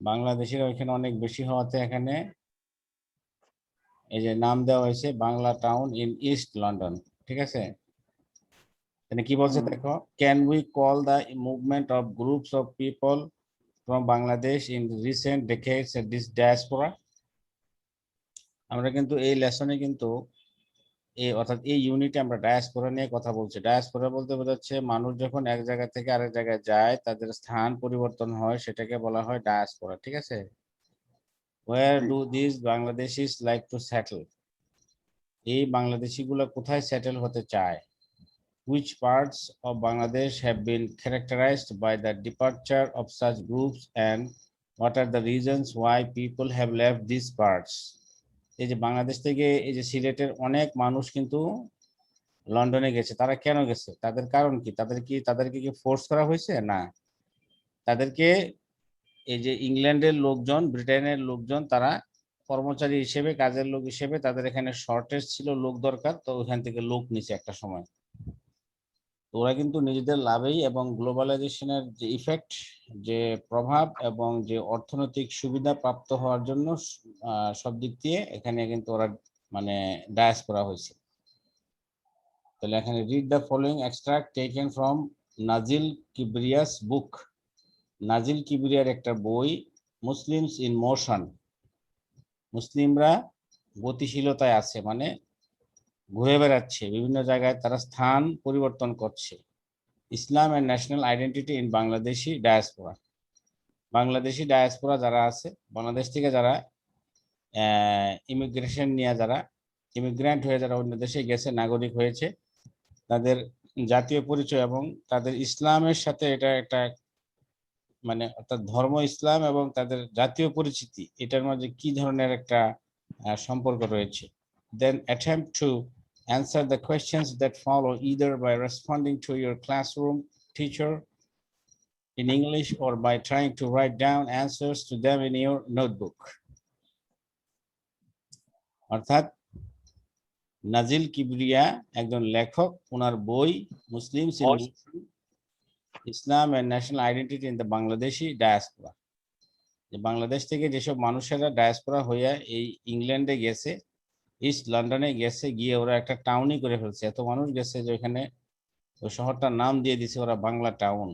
বাংলাদেশিরা ওইখানে অনেক বেশি হওয়াতে এখানে এই যে নাম দেওয়া হয়েছে Bangla town in East London. ঠিক আছে, এখানে কি বলছে দেখো, can we call the movement of groups of people from Bangladesh in recent decades this diaspora. আমরা কিন্তু এই লেসনে কিন্তু এই অর্থাৎ এই ইউনিটে আমরা ডায়াসপোরা নিয়ে কথা বলছি। ডায়াসপোরা বলতে বোঝাচ্ছে মানুষ যখন এক জায়গা থেকে আরেক জায়গায় যায়, তাদের স্থান পরিবর্তন হয়, সেটাকে বলা হয় ডায়াসপোরা। ঠিক আছে, where do this বাংলাদেশিস like to settle, এই বাংলাদেশি গুলা কোথায় সেটেল হতে চায়। Which parts of Bangladesh have been characterized by the departure of such groups, and what are the reasons why people have left these parts? এই যে বাংলাদেশ থেকে এই যে সিলেটের অনেক মানুষ কিন্তু লন্ডনে গেছে, তারা কেন গেছে, তাদের কারণ কি, তাদেরকে কি ফোর্স করা হয়েছে? না, তাদেরকে এই যে ইংল্যান্ডের লোকজন, ব্রিটেনের লোকজন, তারা কর্মচারী হিসেবে, কাজের লোক হিসেবে, তাদের এখানে শর্টেজ ছিল, লোক দরকার, তো ওখান থেকে লোক নিছে একটা সময়। ওরা কিন্তু নিজেদের লাভেই এবং গ্লোবালাইজেশনের যে ইফেক্ট, যে প্রভাব এবং যে অর্থনৈতিক সুবিধা প্রাপ্ত হওয়ার জন্য সব দিক দিয়ে এখানে কিন্তু ওরা মানে ডায়াসপোরা হয়েছে। তাহলে এখানে read the following extract taken from নাজিল কিবরিয়াস বুক। নাজিল কিবরিয়ার একটা বই, মুসলিমস ইন মোশন, মুসলিমরা গতিশীলতায় আছে, মানে ঘুরে বেড়াচ্ছে বিভিন্ন জায়গায়, তারা স্থান পরিবর্তন করছে। Islam and national identity in Bangladeshi diaspora, Bangladeshi diaspora যারা আছে, বাংলাদেশ থেকে যারা ইমিগ্রেশন নিয়ে, যারা ইমিগ্রেন্ট হয়ে যারা অন্য দেশে গেছে, নাগরিক হয়েছে, তাদের জাতীয় পরিচয় এবং তাদের ইসলামের সাথে এটা একটা মানে অর্থাৎ ধর্ম ইসলাম এবং তাদের জাতীয় পরিচিতি, এটার মাঝে কি ধরনের একটা সম্পর্ক রয়েছে। দেন attempt to answer the questions that follow either by responding to your classroom teacher in English or by trying to write down answers to them in your notebook. অর্থাৎ নাজিল কিবরিয়া একজন লেখক, ওনার বই Muslims in Islam and national identity in the Bangladeshi diaspora, যে বাংলাদেশ থেকে যেসব মানুষেরা ডায়াসপোরা হইয়া এই ইংল্যান্ডে গেছে, ইস্ট লন্ডনে গেছে, গিয়ে ওরা একটা টাউনই করে ফেলছে, এত মানুষ গেছে যে ওখানে ওই শহরটার নাম দিয়ে দিছে ওরা বাংলা টাউন।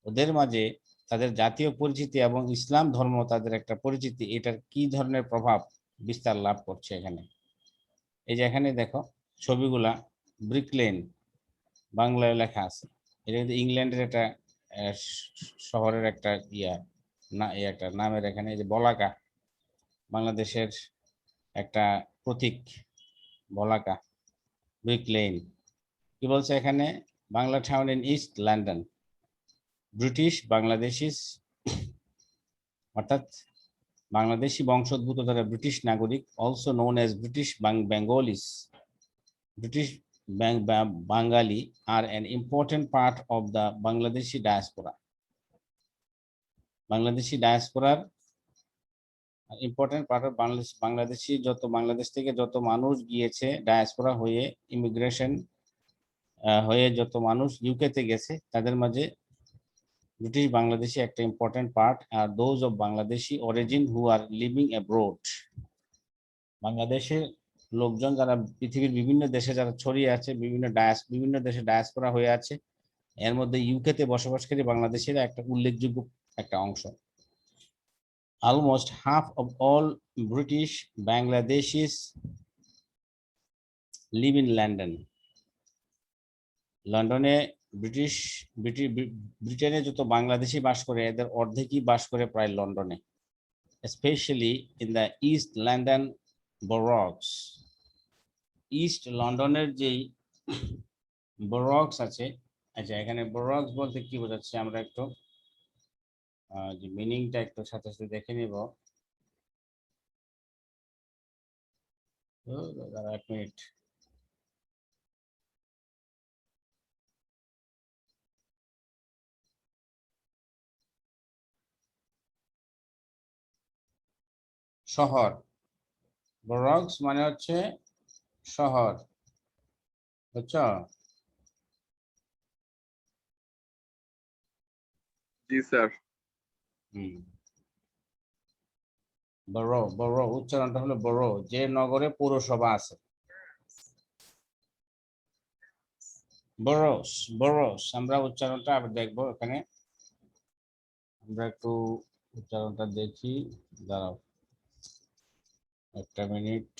ওদের মাঝে তাদের জাতীয় পরিচিতি এবং ইসলাম ধর্ম তাদের একটা পরিচিতি, এটার কি ধরনের প্রভাব বিস্তার লাভ করছে এখানে। এই যে এখানে দেখো ছবিগুলা, ব্রিক লেন বাংলায় লেখা আছে, এটা কিন্তু ইংল্যান্ডের একটা শহরের একটা একটা নামের, এখানে এই যে বলাকা, বাংলাদেশের একটা প্রতীক বলাকা, ব্রিক লেন। কি বলছে এখানে, Bangla town in East London, British Bangladeshis, অর্থাৎ বাংলাদেশি বংশোদ্ভূত যারা ব্রিটিশ নাগরিক, also known as British Bengalis, British Bangali আর an important part of the Bangladeshi diaspora, বাংলাদেশি ডায়াসপোরার ইম্পর্টেন্ট পার্ট অফ বাংলাদেশি যত বাংলাদেশ থেকে যত মানুষ গিয়েছে ডায়াসপোরা হয়ে, ইমিগ্রেশন হয়ে যত মানুষ ইউকে তে গেছে, তাদের মাঝে ব্রিটিশ বাংলাদেশি একটা ইম্পর্টেন্ট পার্ট, আর those of Bangladeshi origin who are living abroad, বাংলাদেশের লোকজন যারা পৃথিবীর বিভিন্ন দেশে যারা ছড়িয়ে আছে, বিভিন্ন দেশে ডায়াসপোরা হয়ে আছে, এর মধ্যে ইউকে তে বসবাসকারী বাংলাদেশিরা একটা উল্লেখযোগ্য একটা অংশ। Almost half of all British Bangladeshis live in London. লন্ডনে ব্রিটেনে যত বাংলাদেশি বাস করে, এদের অর্ধেকই বাস করে প্রায় লন্ডনে, specially in the East London boroughs. East লন্ডনের যেই বরগস আছে, আচ্ছা এখানে বরগস বলতে কি বোঝাচ্ছে আমরা একটু যে মিনিংটা একটু সাথে সাথে দেখে নিব। এক মিনিট, শহর, বরগস মানে হচ্ছে শহর, বুঝছো? জি স্যার। বড় বড় উচ্চারণটা হলো বড়, যে নগরে পৌরসভা আছে। বরোস বরোস, আমরা উচ্চারণটা আবার দেখবো এখানে। আমরা একটু উচ্চারণটা দেখি, দাঁড়াও একটা মিনিট।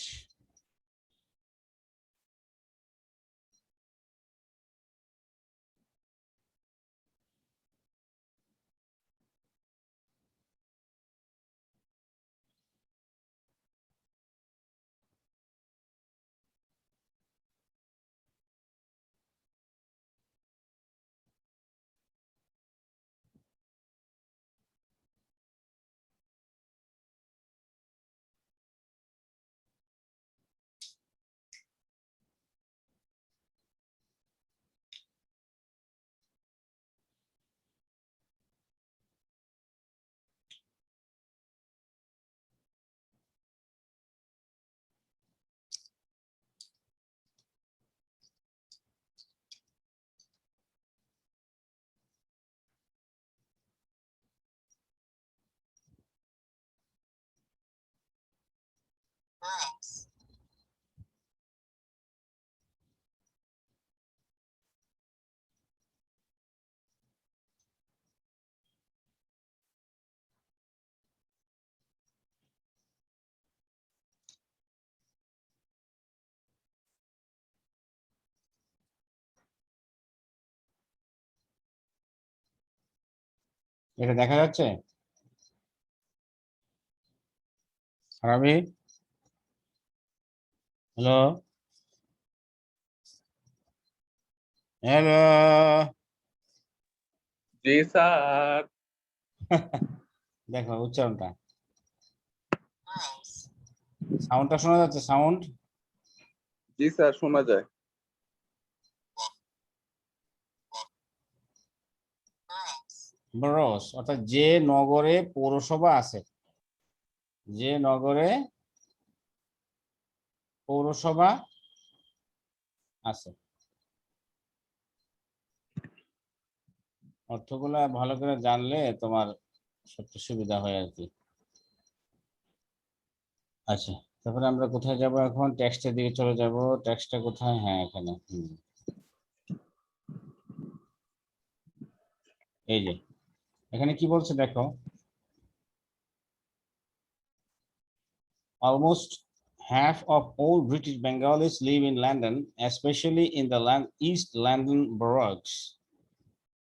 এটা দেখা যাচ্ছে রবি? Hello hello. জি স্যার। দেখো উচ্চারণটা, সাউন্ডটা শোনা যাচ্ছে? সাউন্ড জি স্যার, শোনা যায়। বরস, অর্থাৎ যে নগরে পৌরসভা আছে, যে নগরে পৌরসভা আছে। অর্থগুলা ভালো করে জানলে তোমার সবচেয়ে সুবিধা হয় আর কি। আচ্ছা, তারপরে আমরা কোথায় যাব এখন? টেক্সটের দিকে চলে যাব। টেক্সটটা কোথায়? হ্যাঁ এখানে। এই যে এখানে কি বলছে দেখো, almost half of all British Bengalis live in London, especially in the East London boroughs.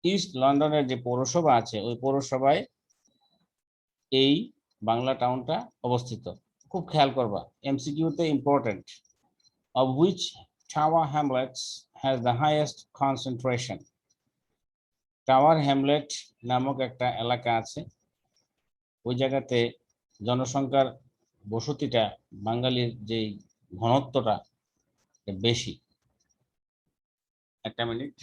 East লন্ডনের যে পৌরসভা আছে, ওই পৌরসভায় এই বাংলা টাউনটা অবস্থিত। খুব খেয়াল করবা, এমসিকিউতে important. of which Tower Hamlets has the highest concentration. Tower Hamlet নামক একটা এলাকা আছে, ওই জায়গাতে জনসংখ্যার বসতিটা, বাঙালির যে ঘনত্বটা বেশি। একটা মিনিট।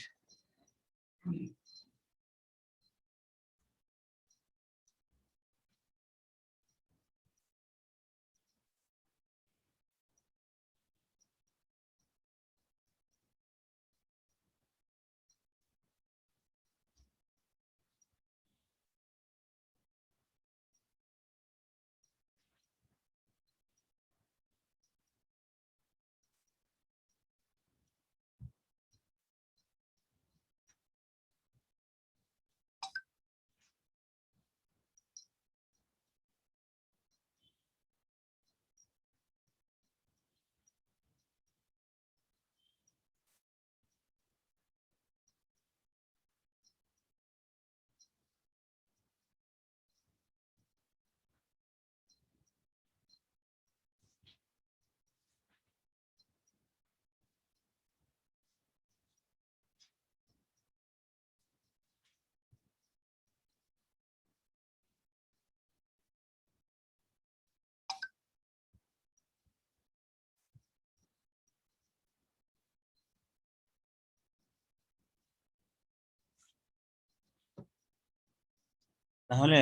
তাহলে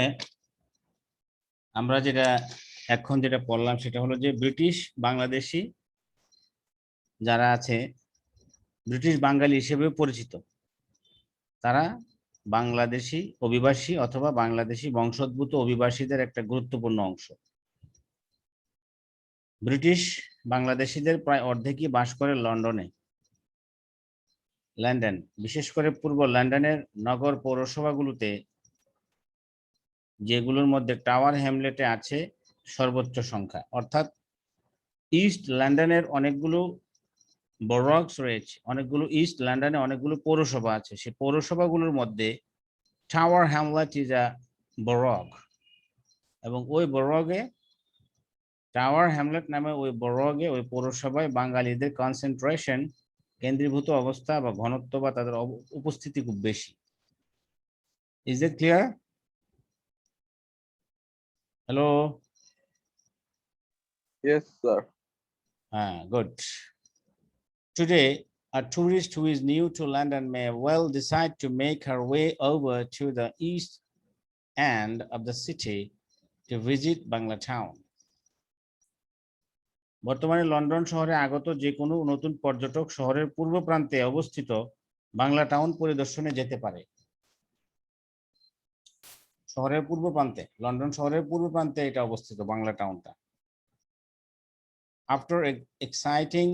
আমরা এখন যেটা পড়লাম সেটা হলো যে ব্রিটিশ বাংলাদেশি যারা আছে, ব্রিটিশ বাঙালি হিসেবে পরিচিত, তারা বাংলাদেশি অভিবাসী অথবা বাংলাদেশি বংশোদ্ভূত অভিবাসীদের একটা গুরুত্বপূর্ণ অংশ। ব্রিটিশ বাংলাদেশিদের প্রায় অর্ধেকই বাস করে লন্ডনে। লন্ডন, বিশেষ করে পূর্ব লন্ডনের নগর পৌরসভাগুলোতে, যেগুলোর মধ্যে টাওয়ার হ্যামলেটে আছে সর্বোচ্চ সংখ্যা। অর্থাৎ ইস্ট লন্ডনের অনেকগুলো বরগস রয়েছে, অনেকগুলো ইস্ট লন্ডনে অনেকগুলো পৌরসভা আছে। সেই পৌরসভাগুলোর মধ্যে টাওয়ার হ্যামলেট ইজ আ বরগ, এবং ওই বরগে, টাওয়ার হ্যামলেট নামে ওই বরগে, ওই পৌরসভায় বাঙালিদের কনসেন্ট্রেশন, কেন্দ্রীভূত অবস্থা বা ঘনত্ব বা তাদের উপস্থিতি খুব বেশি। Is it clear? Hello? Yes, sir. Good. Today, a tourist who is new to London may well decide to make her way over to the east end of the city to visit Bangla Town. বর্তমানে London শহরে আগত যে কোনো নতুন পর্যটক শহরের পূর্ব প্রান্তে অবস্থিত বাংলা টাউন পরিদর্শনে যেতে পারে। শহরের পূর্ব প্রান্তে, লন্ডন শহরের পূর্ব প্রান্তে এটা অবস্থিত, Bangla টাউনটা। After exiting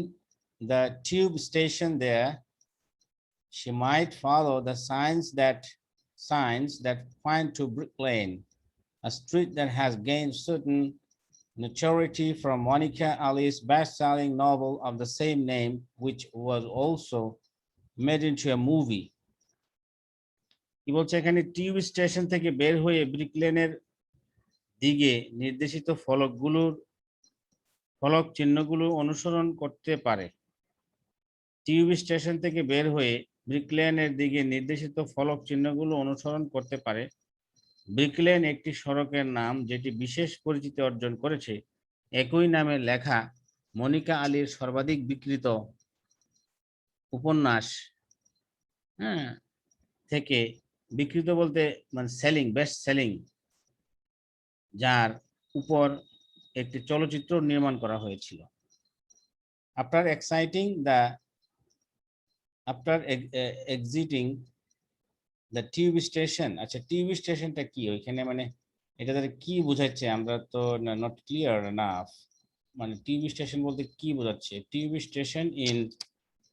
the tube station there, she might follow the signs that point to Brick Lane, a street that has gained certain notoriety from Monica Ali's best-selling novel of the same name, which was also made into a movie. কি বলছে এখানে, tube station থেকে বের হয়ে brick লেনের দিকে নির্দেশিত ফলক চিহ্নগুলো অনুসরণ করতে পারে। টিউব স্টেশন থেকে বের হয়ে ব্রিক লেনের দিকে নির্দেশিত ফলক চিহ্নগুলো অনুসরণ করতে পারে। ব্রিক লেন একটি সড়কের নাম যেটি বিশেষ পরিচিতি অর্জন করেছে। একই নামে লেখা মনিকা আলীর সর্বাধিক বিক্রিত উপন্যাস, থেকে, বিক্রিত বলতে মানে সেলিং, বেস্ট সেলিং, যার উপর একটি চলচ্চিত্র নির্মাণ করা হয়েছিল। After exciting the tube station. আচ্ছা, টিউব স্টেশনটা কি ওইখানে, মানে এটা তাদের কি বোঝাচ্ছে, আমরা তো নট ক্লিয়ার এনাফ। মানে টিউব স্টেশন বলতে কি বোঝাচ্ছে? টিউব স্টেশন ইন,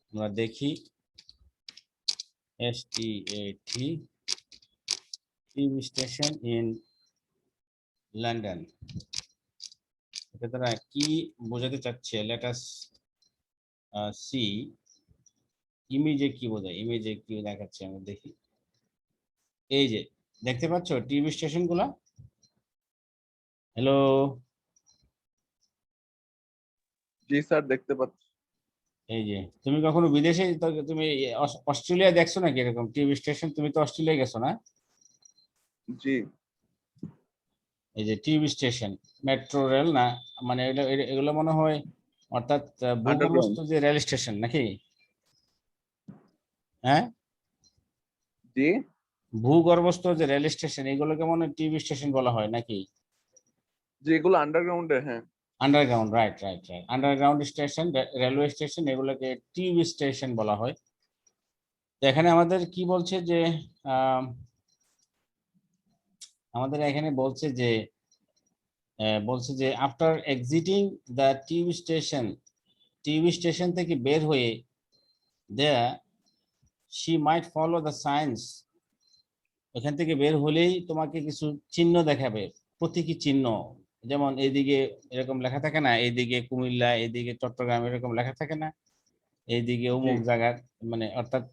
আমরা দেখি, STAT, tube station in London, এটা তারা কি বোঝাতে চাচ্ছে? Let us see. ইমেজে কি বোঝায়, ইমেজে কি দেখাচ্ছে আমরা দেখি। এই যে দেখতে পাচ্ছ টিউব স্টেশন গুলা? হ্যালো? জি স্যার, দেখতে পাচ্ছি। এই যে তুমি কখনো বিদেশে, তুমি অস্ট্রেলিয়া দেখছো নাকি এরকম টিউব স্টেশন? তুমি তো অস্ট্রেলিয়া গেছো না? জি এই যে টিউব স্টেশন, মেট্রো রেল না, মানে এগুলো মনে হয়, অর্থাৎ ভূগর্ভস্থ আন্ডারগ্রাউন্ড। যে রেল স্টেশন নাকি? হ্যাঁ, জি ভূগর্ভস্থ যে রেল স্টেশন, এগুলোকে মনে হয় টিউব স্টেশন বলা হয় নাকি? যেগুলো আন্ডারগ্রাউন্ডে, হ্যাঁ। Underground, right right right, underground station, railway station, এগুলোকে টিউব স্টেশন বলা হয়। তো এখানে আমাদের কি বলছে যে, আমাদের এখানে বলছে যে after exciting the tube station থেকে বের হয়ে দেয়া, she might follow the science, এখান থেকে বের হলেই তোমাকে কিছু চিহ্ন দেখাবে, প্রতীকী চিহ্ন। যেমন এইদিকে এরকম লেখা থাকে না, এইদিকে কুমিল্লা, এইদিকে চট্টগ্রাম, এরকম লেখা থাকে না, এইদিকে জি অমুক জায়গার, মানে অর্থাৎ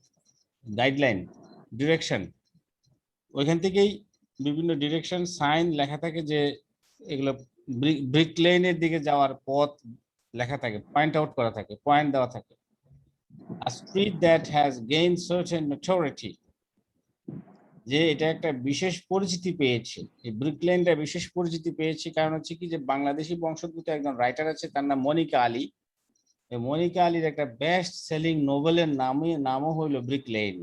গাইডলাইন, ডিরেকশন, ওইখান থেকেই বিভিন্ন ডিরেকশন সাইন লেখা থাকে, যে এগুলো ব্রিক লেনের দিকে যাওয়ার পথ লেখা থাকে, পয়েন্ট আউট করা থাকে, পয়েন্ট দেওয়া থাকে। A street that has gained certain notoriety, যে এটা একটা বিশেষ পরিচিতি পেয়েছে, এই ব্রিক লেনটা বিশেষ পরিচিতি পেয়েছে কারণ হচ্ছে কি, যে বাংলাদেশি বংশোদ্ভূত একজন রাইটার আছে, তার নাম মনিকা আলী। এই মনিকা আলীর একটা বেস্ট সেলিং নোবেলের নামও হইল ব্রিক লেন।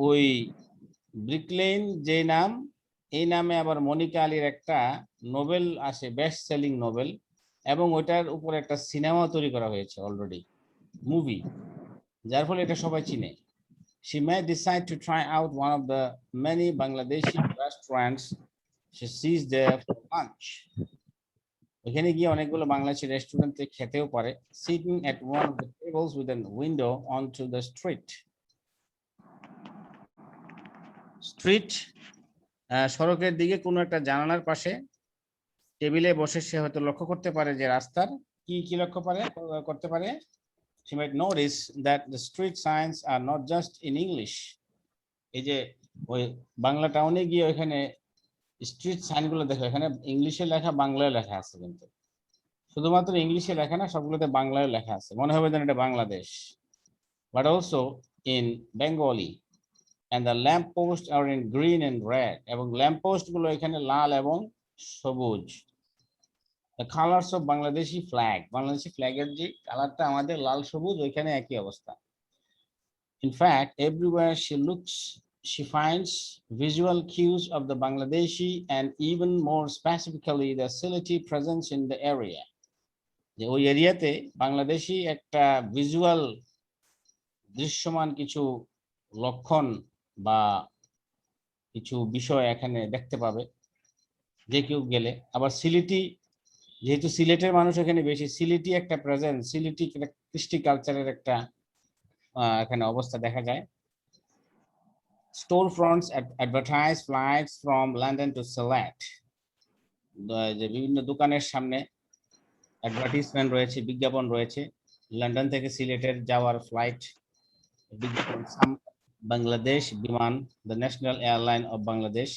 ওই ব্রিক লেন যে নাম, এই নামে আবার মনিকা আলীর একটা নোবেল আছে, বেস্ট সেলিং নোবেল, এবং ওইটার উপর একটা সিনেমা তৈরি করা হয়েছে অলরেডি, মুভি, যার ফলে এটা সবাই চিনে। She may decide to try out one of the many Bangladeshi restaurants she sees there for lunch. ওখানে গিয়ে অনেকগুলো বাংলাদেশি রেস্টুরেন্টে খেতেও পারে, sitting at one of the tables with an window onto the street. Street সড়কের দিকে কোনো একটা জানালার পাশে টেবিলে বসে সে হয়তো লক্ষ্য করতে পারে যে রাস্তার কি লক্ষ্য করতে পারে। She might notice that the street signs are not just in English. এই যে ওই বাংলা টাউনে গিয়ে ওখানে স্ট্রিট সাইনগুলো দেখো, এখানে ইংলিশে লেখা বাংলায় লেখা আছে, কিন্তু শুধুমাত্র ইংলিশে লেখা না, সবগুলোতে বাংলায় লেখা আছে, মনে হবে যেন এটা Bangladesh. But also in Bengali, and the lamp posts are in green and red, এবং ল্যাম্প পোস্ট গুলো এখানে লাল এবং সবুজ। The colors of Bangladeshi flag, Bangladeshi ফ্ল্যাগের যে কালারটা আমাদের লাল সবুজ, ওইখানে একই অবস্থা। In fact, everywhere she looks, she finds visual cues of the Bangladeshi and even more specifically the Sylheti presence in the area. যে ওই এরিয়াতে বাংলাদেশি একটা ভিজুয়াল দৃশ্যমান কিছু লক্ষণ বা কিছু বিষয় এখানে দেখতে পাবে যে কেউ গেলে। আবার সিলেটি, যেহেতু সিলেটের মানুষ এখানে বেশি, সিলেটি একটা প্রেজেন্স, সিলেটি কৃষ্টি কালচারের একটা এখানে অবস্থা দেখা যায়। Storefronts advertise flights from London to Sylhet. যে বিভিন্ন দোকানের সামনে অ্যাডভার্টাইজমেন্ট রয়েছে, বিজ্ঞাপন রয়েছে, লন্ডন থেকে সিলেটের যাওয়ার ফ্লাইট বিজ্ঞাপন। Bangladesh Biman, the national airline of Bangladesh,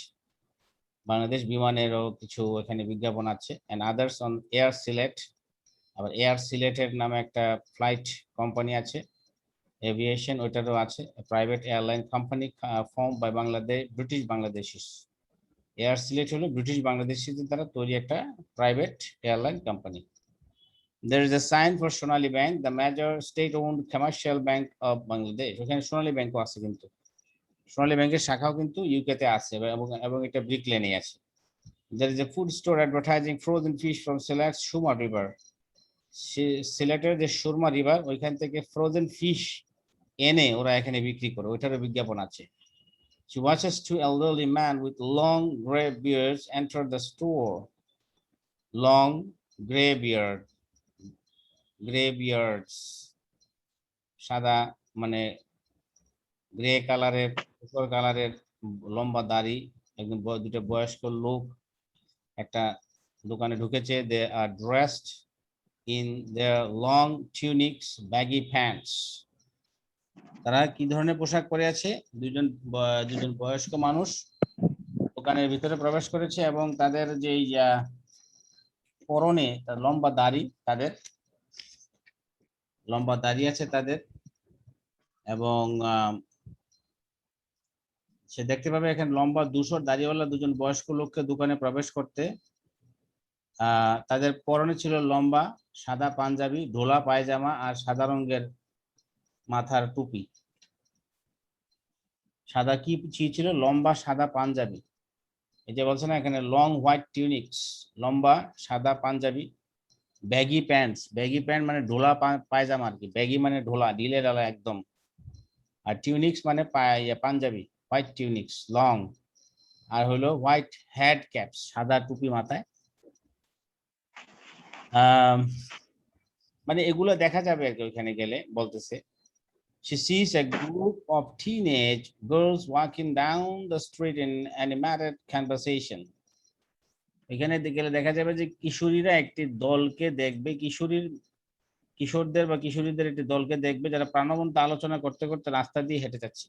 Bangladesh বিমানেরও কিছু এখানে বিজ্ঞাপন আছে। and others on Air Silet, আবার এয়ার সিলেটের নামে একটা ফ্লাইট কোম্পানি আছে, এভিয়েশন, ওইটারও আছে, private airline company form by Bangladesh British Bangladeshis. Air Sylhet হলো ব্রিটিশ বাংলাদেশিদের দ্বারা তৈরি একটা private airline company. There is a sign for Sonali Bank, the major state-owned commercial bank of Bangladesh. ওখানে সোনালী ব্যাংকও আছে, কিন্তু সোনালী ব্যাংকের শাখাও কিন্তু ইউকে তে আছে এবং এটা ব্রিক লেনে আছে। There is a food store advertising frozen fish from Silet's Shuma River. সিলেটের যে সুরমা রিভার, ওইখান থেকে ফ্রোজেন ফিশ এনে ওরা এখানে বিক্রি করে, ওইটারও বিজ্ঞাপন আছে। She watches two elderly men with long gray beards enter the store. Long gray beards, সাদা মানে গ্রে কালারের, কালারের লম্বা দাড়ি, একদম দুটো বয়স্ক লোক একটা দোকানে ঢুকেছে। They are dressed in their long tunics, baggy pants. তারা কি ধরনের পোশাক পরে আছে? দুজন বয়স্ক মানুষ দোকানের ভিতরে প্রবেশ করেছে এবং তাদের যে পরনে লম্বা দাড়ি, তাদের লম্বা দাড়ি আছে তাদের, এবং সে দেখতে পাবে এখানে লম্বা ধূসর দাড়িওয়ালা দুজন বয়স্ক লোককে দোকানে প্রবেশ করতে। তাদের পরনে ছিল লম্বা সাদা পাঞ্জাবি, ঢোলা পায়জামা আর সাদা রঙের মাথার টুপি। সাদা কি ছিল? লম্বা সাদা পাঞ্জাবি। এই যে বলছে না এখানে লং হোয়াইট টিউনিক্স, লম্বা সাদা Punjabi. Baggy pants, baggy pant মানে ঢোলা পায়জামা আর কি, ব্যাগি মানে ঢোলা, ঢিলে ঢালা একদম, আর টিউনিক্স মানে পাঞ্জাবি, হোয়াইট টিউনিক্স লং, আর হলো হোয়াইট হেড ক্যাপস, সাদা টুপি মাথায়। মানে এগুলো দেখা যাবে আর কি ওইখানে গেলে, বলতেছে। She sees a group of teenage girls walking down the street in animated conversation. এখানে গেলে দেখা যাবে যে কিশোরীরা একটি দলকে দেখবে, কিশোরদের বা কিশোরীদের একটি দলকে দেখবে যারা প্রাণবন্ত আলোচনা করতে করতে রাস্তা দিয়ে হেঁটে যাচ্ছে,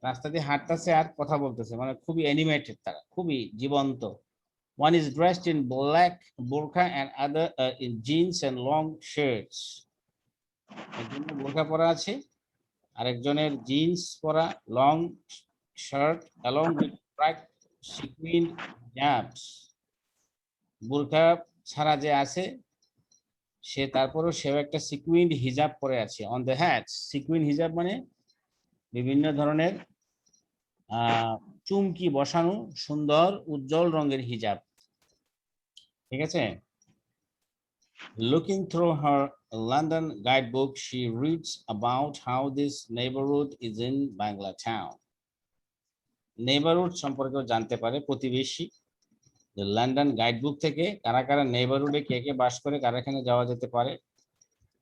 রাস্তা দিয়ে হাঁটতেছে আর কথা বলতেছে, মানে খুবই অ্যানিমেটেড, তারা খুবই জীবন্ত। One is dressed in black burqa and other in jeans and long shirts. একজনের বোরকা পরা আছে, আরেকজনের জিন্স পরা, long shirt along with bright sequined hijabs. বোরকা ছাড়া যে আছে সে, তারপরও সেও একটা সিকুইন্ড হিজাব পরে আছে। অন দ্য হ্যাড, সিকুইন্ড হিজাব মানে বিভিন্ন ধরনের চুমকি বসানো সুন্দর উজ্জ্বল রঙের হিজাব, ঠিক আছে। Looking through her London guidebook, she reads about how this neighborhood is in Bangla town. Neighbourhood সম্পর্কেও জানতে পারে, প্রতিবেশী। যে লন্ডন গাইডবুক থেকে কারা কারা নেইবারহুডে কে কে বাস করে, কারা এখানে যাওয়া যেতে পারে,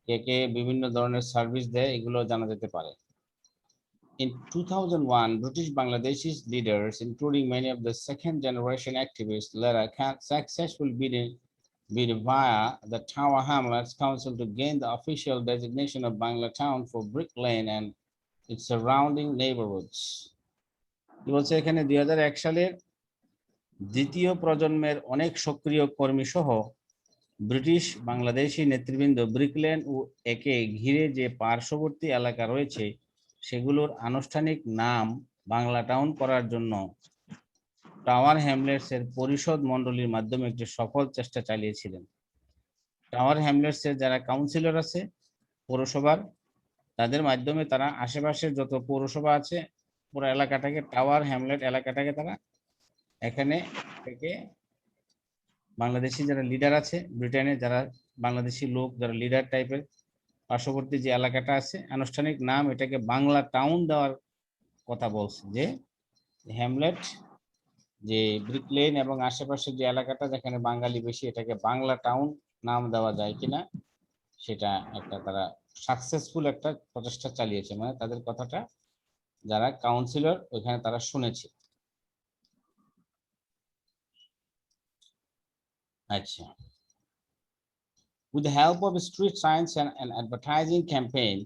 কে কে বিভিন্ন ধরনের সার্ভিস দেয়, এগুলো জানা যেতে পারে। In 2001, British Bangladeshi leaders, including many of the second generation activists, led a successful bid via the Tower Hamlets Council to gain the official designation of Bangla Town for Brick Lane and its surrounding neighborhoods. কি বলছে এখানে 2001 সালের দ্বিতীয় প্রজন্মের অনেক সক্রিয় কর্মী সহ ব্রিটিশ বাংলাদেশি নেতৃবৃন্দ ব্রিকলেন ও একে ঘিরে যে পার্শ্ববর্তী এলাকা রয়েছে সেগুলোর আনুষ্ঠানিক নাম বাংলা টাউন করার জন্য টাওয়ার হ্যামলেটস এর পরিষদ মণ্ডলীর মাধ্যমে একটি সফল চেষ্টা চালিয়েছিলেন। টাওয়ার হ্যামলেটস এর যারা কাউন্সিলর আছে পৌরসভার, তাদের মাধ্যমে তারা আশেপাশের যত পৌরসভা আছে পুরো এলাকাটাকে, টাওয়ার হ্যামলেট এলাকাটাকে তারা এখানে থেকে বাংলাদেশি যারা লিডার আছে, ব্রিটেনে যারা বাংলাদেশি লোক যারা লিডার টাইপের, পার্শ্ববর্তী যে এলাকাটা আছে আনুষ্ঠানিক নাম এটাকে বাংলা টাউন দেওয়ার কথা বলছে। যে হ্যামলেট, যে ব্রিক লেন এবং আশেপাশের যে এলাকাটা যেখানে বাঙালি বেশি, এটাকে বাংলা টাউন নাম দেওয়া যায় কিনা সেটা একটা তারা সাকসেসফুল একটা প্রচেষ্টা চালিয়েছে, মানে তাদের কথাটা যারা কাউন্সিলর ওইখানে তারা শুনেছে। আচ্ছা, with the help of a street signs and an advertising campaign,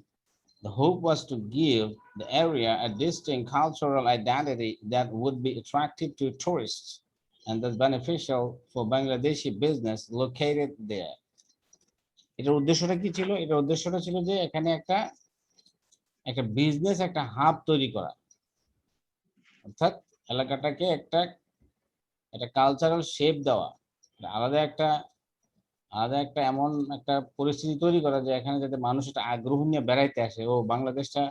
the hope was to give the area a distinct cultural identity that would be attractive to tourists and thus beneficial for Bangladeshi business located there. এটার উদ্দেশ্যটা কি ছিল? এটার উদ্দেশ্যটা ছিল যে এখানে একটা বিজনেস একটা হাব তৈরি করা, অর্থাৎ এলাকাটাকে একটা কালচারাল শেপ দেওয়া, আলাদা একটা এমন একটা পরিস্থিতি তৈরি করা যে এখানে যাতে মানুষ একটা আগ্রহ নিয়ে বেড়াইতে আসে, ও বাংলাদেশটা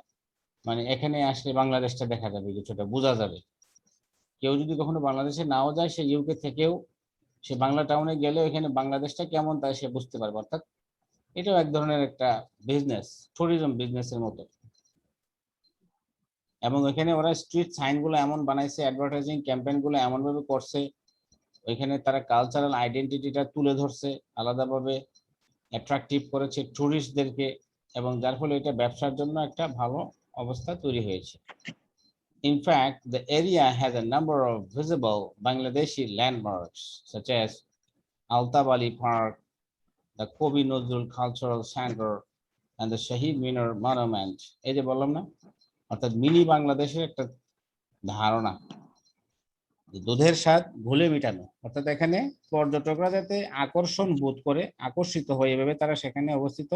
মানে এখানে আসলে বাংলাদেশটা দেখা যাবে, কিছুটা বোঝা যাবে। কেউ যদি কখনো বাংলাদেশে নাও যায়, সে ইউকে থেকেও সে বাংলা টাউনে গেলে এখানে বাংলাদেশটা কেমন তাই সে বুঝতে পারবে। অর্থাৎ এটাও এক ধরনের একটা বিজনেস, ট্যুরিজম বিজনেসের মতো। এবং এখানে ওরা স্ট্রিট সাইন গুলো এমন বানাইছে, অ্যাডভার্টাইজিং ক্যাম্পেইন গুলো এমন ভাবে করছে, ওইখানে তারা কালচারাল আইডেন্টিটিটা তুলে ধরছে, আলাদাভাবে অ্যাট্রাকটিভ করেছে টুরিস্টদেরকে, এবং যার ফলে এটা ব্যবসার জন্য একটা ভালো অবস্থা তৈরি হয়েছে। In fact, the area has a number of visible Bangladeshi landmarks such as Altab Ali Park, the Kobi Nozrul Cultural Center, and the Shahid Minar Monument. এই যে বললাম না, অর্থাৎ মিনি বাংলাদেশের একটা ধারণা, দুধের স্বাদ ঘুলে মিটানো, অর্থাৎ এখানে পর্যটকরা যাতে আকর্ষণ বোধ করে, আকর্ষিত হয়ে এভাবে তারা সেখানে অবস্থিত,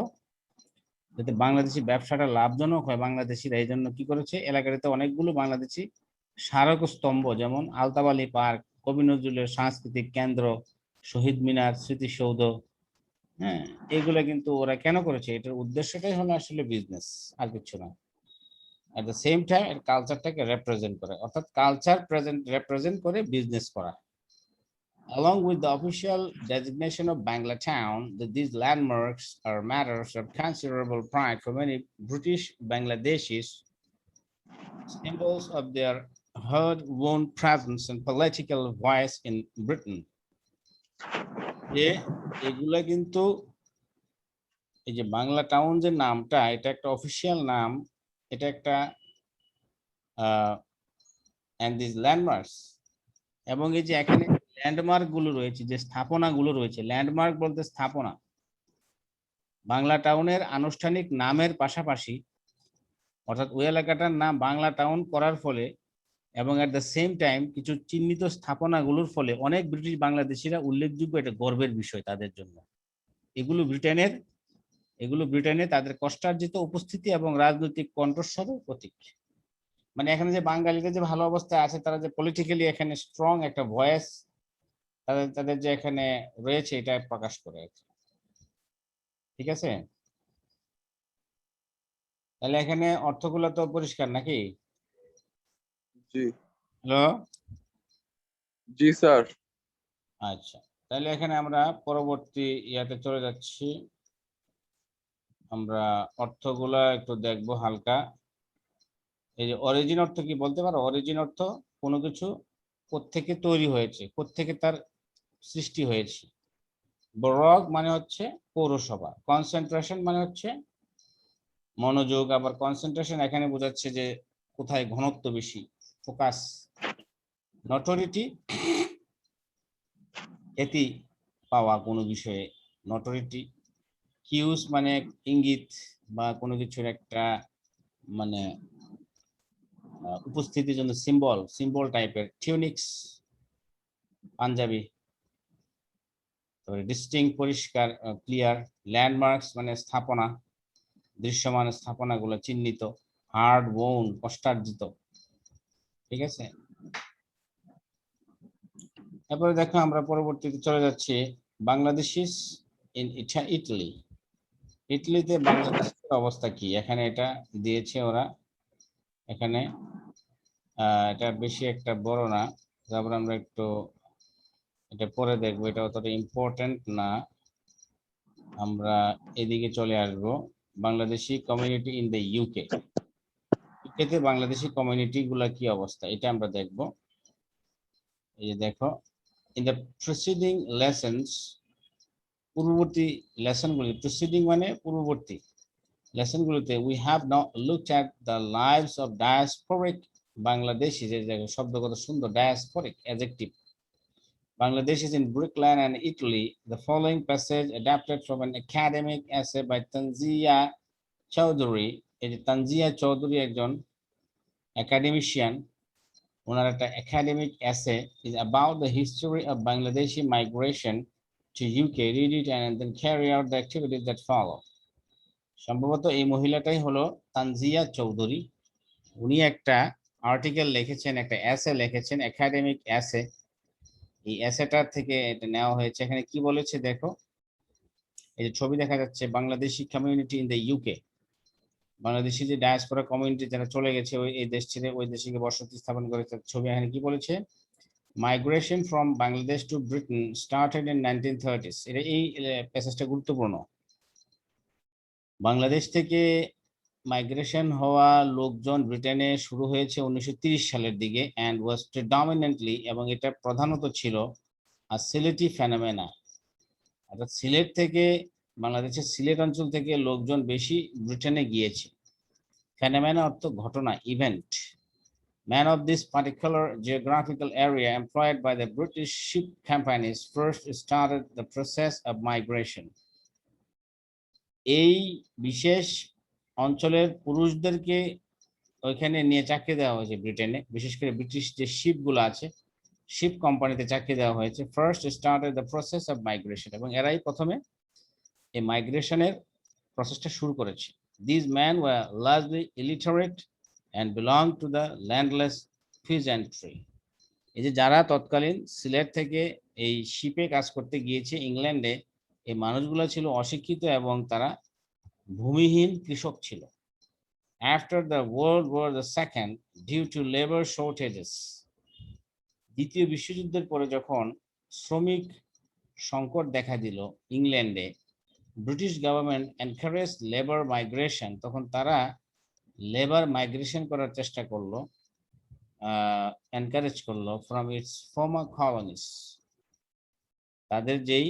যাতে বাংলাদেশি ব্যবসাটা লাভজনক হয় বাংলাদেশিরা, এই জন্য কি করেছে এলাকাটাতে অনেকগুলো বাংলাদেশি স্মারক স্তম্ভ, যেমন আলতাব আলী পার্ক, কবি নজরুলের সাংস্কৃতিক কেন্দ্র, শহীদ মিনার, স্মৃতিসৌধ, হ্যাঁ, এগুলো কিন্তু ওরা কেন করেছে, এটার উদ্দেশ্যটাই হলো আসলে বিজনেস, আর কিছু না। at the same time এর কালচারটাকে রিপ্রেজেন্ট করে, অর্থাৎ কালচার রিপ্রেজেন্ট করে বিজনেস করা। Along with the official designation of Bangla Town, these landmarks are matters of considerable pride for many British Bangladeshis, symbols of their hard-won presence and political voice in Britain. যে এগুলা কিন্তু এই যে Bangla town যে নামটা, এটা একটা অফিসিয়াল নাম, এটা একটা and these landmarks, এবং এই যে এখানে ল্যান্ডমার্ক গুলো রয়েছে, যে স্থাপনা গুলো রয়েছে, ল্যান্ডমার্ক বলতে স্থাপনা, বাংলা টাউনের আনুষ্ঠানিক নামের পাশাপাশি, অর্থাৎ ওই এলাকাটার নাম বাংলা টাউন করার ফলে এবং এট দ্য সেম টাইম কিছু চিহ্নিত স্থাপনাগুলোর ফলে অনেক ব্রিটিশ বাংলাদেশিরা উল্লেখযোগ্য, এটা গর্বের বিষয় তাদের জন্য। এগুলো ব্রিটেনে তাদের কষ্টার্জিত উপস্থিতি এবং রাজনৈতিক কণ্ঠস্বরের প্রতীক। মানে এখানে যে বাঙালিরা যে ভালো অবস্থায় আছে, তারা যে পলিটিক্যালি এখানে স্ট্রং একটা ভয়েস তাদের যে এখানে রয়েছে, এটা প্রকাশ করে। ঠিক আছে, তাহলে এখানে অর্থগুলো তো পরিষ্কার নাকি? জি হ্যালো, জি স্যার। আচ্ছা, তাহলে এখানে আমরা পরবর্তী ইয়াতে চলে যাচ্ছি। আমরা অর্থগুলা একটু দেখবো হালকা। এই যে অরিজিন অর্থ কি বলতে পারো? অরিজিন অর্থ কোনো কিছু কোত্থেকে তৈরি হয়েছে, কোত্থেকে তার সৃষ্টি হয়েছে। বরগ মানে হচ্ছে পৌরসভা, কনসেন্ট্রেশন মানে হচ্ছে মনোযোগ, আবার কনসেন্ট্রেশন এখানে বোঝাচ্ছে যে কোথায় ঘনত্ব বেশি, ফোকাস। নটোরিটি খ্যাতি পাওয়া কোনো বিষয়ে, নটোরিটি। কিউস মানে ইঙ্গিত বা কোনো কিছুর একটা মানে উপস্থিতির জন্য সিম্বল, সিম্বল টাইপের। টিউনিক্স পাঞ্জাবি। ডিস্টিংক্ট পরিষ্কার, ক্লিয়ার। ল্যান্ডমার্কস মানে স্থাপনা, দৃশ্যমান স্থাপনাগুলো চিহ্নিত। হার্ড বোন কষ্টার্জিত, ঠিক আছে। এরপরে দেখো আমরা পরবর্তীতে চলে যাচ্ছি বাংলাদেশিস ইন ইটালি। ইটালিতে বাংলাদেশের অবস্থা কি, এখানে এটা দিয়েছে ওরা। এখানে এটা বেশি একটা বড় না, তারপর আমরা একটু এটা পরে দেখবো, এটা অতটা ইম্পর্টেন্ট না। আমরা এদিকে চলে আসব। Bangladeshi community in the UK. ইউকেতে বাংলাদেশি কমিউনিটি গুলা কি অবস্থা এটা আমরা দেখব। এই যে দেখো, ইন দ্য প্রিসিডিং লেসনস, পূর্ববর্তী লেসনগুলি, প্রিসিডিং মানে পূর্ববর্তী লেসনগুলোতে, we have now looked at the lives of diasporic Bangladeshi. যে শব্দ কত সুন্দর, diasporic adjective. Bangladesh is in Brickland and Italy. The following passage adapted from an academic essay by Tanzia Chowdhury. এই যে তানজিয়া চৌধুরী একজন একাডেমিশিয়ান, ওনার একটা একাডেমিক এসে is about the history of Bangladeshi migration to UK. Read it and then carry out the activities that follow. সম্ভবত এই মহিলাটাই হলো তানজিয়া চৌধুরী। উনি একটা আর্টিকেল লিখেছেন, একটা এসে লিখেছেন, একাডেমিক এসে। এই এসেটার থেকে এটা নেওয়া হয়েছে। এখানে কি বলেছে দেখো, এই যে ছবি দেখা যাচ্ছে, Bangladeshi community in the UK. Bangladeshi যে ডায়াসপোরা কমিউনিটি যারা চলে গেছে ওই এই দেশ ছেড়ে ওই দেশে গিয়ে বসতি স্থাপন করেছে, ছবি এখানে কি বলেছে, migration from Bangladesh to Britain started in 1930s। এটা এই প্যাসেজটা গুরুত্বপূর্ণ। বাংলাদেশ থেকে মাইগ্রেশন হওয়া লোকজন ব্রিটেনে শুরু হয়েছে 1930 সালের দিকে, অ্যান্ড ওয়াজ প্রিডমিনেন্টলি, এবং এটা প্রধানত ছিল আর সিলেটি ফেনোমেনা। অর্থাৎ সিলেট থেকে, বাংলাদেশের সিলেট অঞ্চল থেকে লোকজন বেশি ব্রিটেনে গিয়েছে। ফেনোমেনা অর্থ ঘটনা, event. Man of this particular geographical area employed by the British ship companies first started the process of migration. এই বিশেষ অঞ্চলের পুরুষদেরকে ওইখানে নিয়ে চাকরি দেওয়া হয়েছে ব্রিটেনে, বিশেষ করে ব্রিটিশ যে শিপগুলো আছে, শিপ কোম্পানিতে চাকরি দেওয়া হয়েছে। First started the process of migration, এবং এরাই প্রথমে এই মাইগ্রেশনের প্রসেসটা শুরু করেছে। These men were largely illiterate and belonged to the landless peasantry. এই যে যারা তৎকালীন সিলেট থেকে এই শিপে কাজ করতে গিয়েছে ইংল্যান্ডে, এই মানুষগুলো ছিল অশিক্ষিত এবং তারা ভূমিহীন কৃষক ছিল। After the World War II, due to labor shortages, দ্বিতীয় বিশ্বযুদ্ধের পরে যখন শ্রমিক সংকট দেখা দিল ইংল্যান্ডে, British government encourage labour migration, তখন তারা লেবার মাইগ্রেশন করার চেষ্টা করলো, এনকারেজ করলো ফ্রম ইটস ফর্মার কলোনিস। তাদের যেই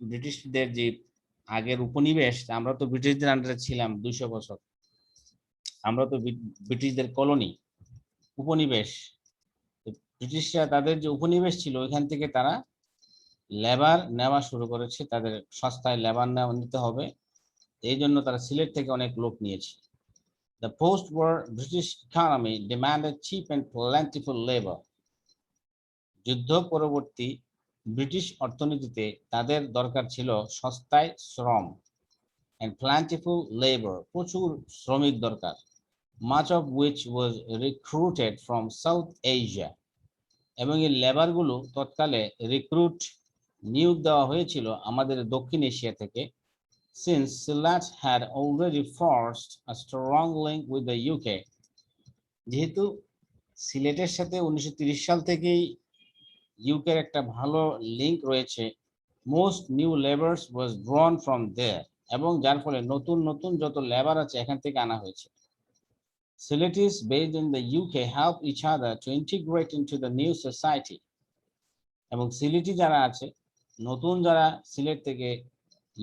ব্রিটিশদের যে আগের উপনিবেশ, আমরা তো ব্রিটিশদের আন্ডারে ছিলাম 200 বছর, আমরা তো ব্রিটিশদের কলোনি, উপনিবেশ। ব্রিটিশরা তাদের যে উপনিবেশ ছিল ওইখান থেকে তারা লেবার নেওয়া শুরু করেছে, তাদের সস্তায় লেবার নিতে হবে, এই জন্য তারা সিলেট থেকে অনেক লোক নিয়েছে। The post-war British economy demanded cheap and plentiful labor. যুদ্ধ পরবর্তী ব্রিটিশ অর্থনীতিতে তাদের দরকার ছিল সস্তায় শ্রম, and plentiful labor, প্রচুর শ্রমিক দরকার, much of which was recruited from South Asia. এবং এই লেবারগুলো তৎকালে রিক্রুট, নিয়োগ দেওয়া হয়েছিল আমাদের দক্ষিণ এশিয়া থেকে। Since Sylhet had already forged a strong link with the UK, যেহেতু সিলেটের সাথে 1930 সাল থেকেই ইউকের একটা ভালো লিংক রয়েছে, most new laborers was drawn from there, এবং যার ফলে নতুন নতুন যত লেবার আছে এখান থেকে আনা হয়েছে। Siletis based in the UK help each other to integrate into the new society. এবং সিলেটি যারা আছে, নতুন যারা সিলেট থেকে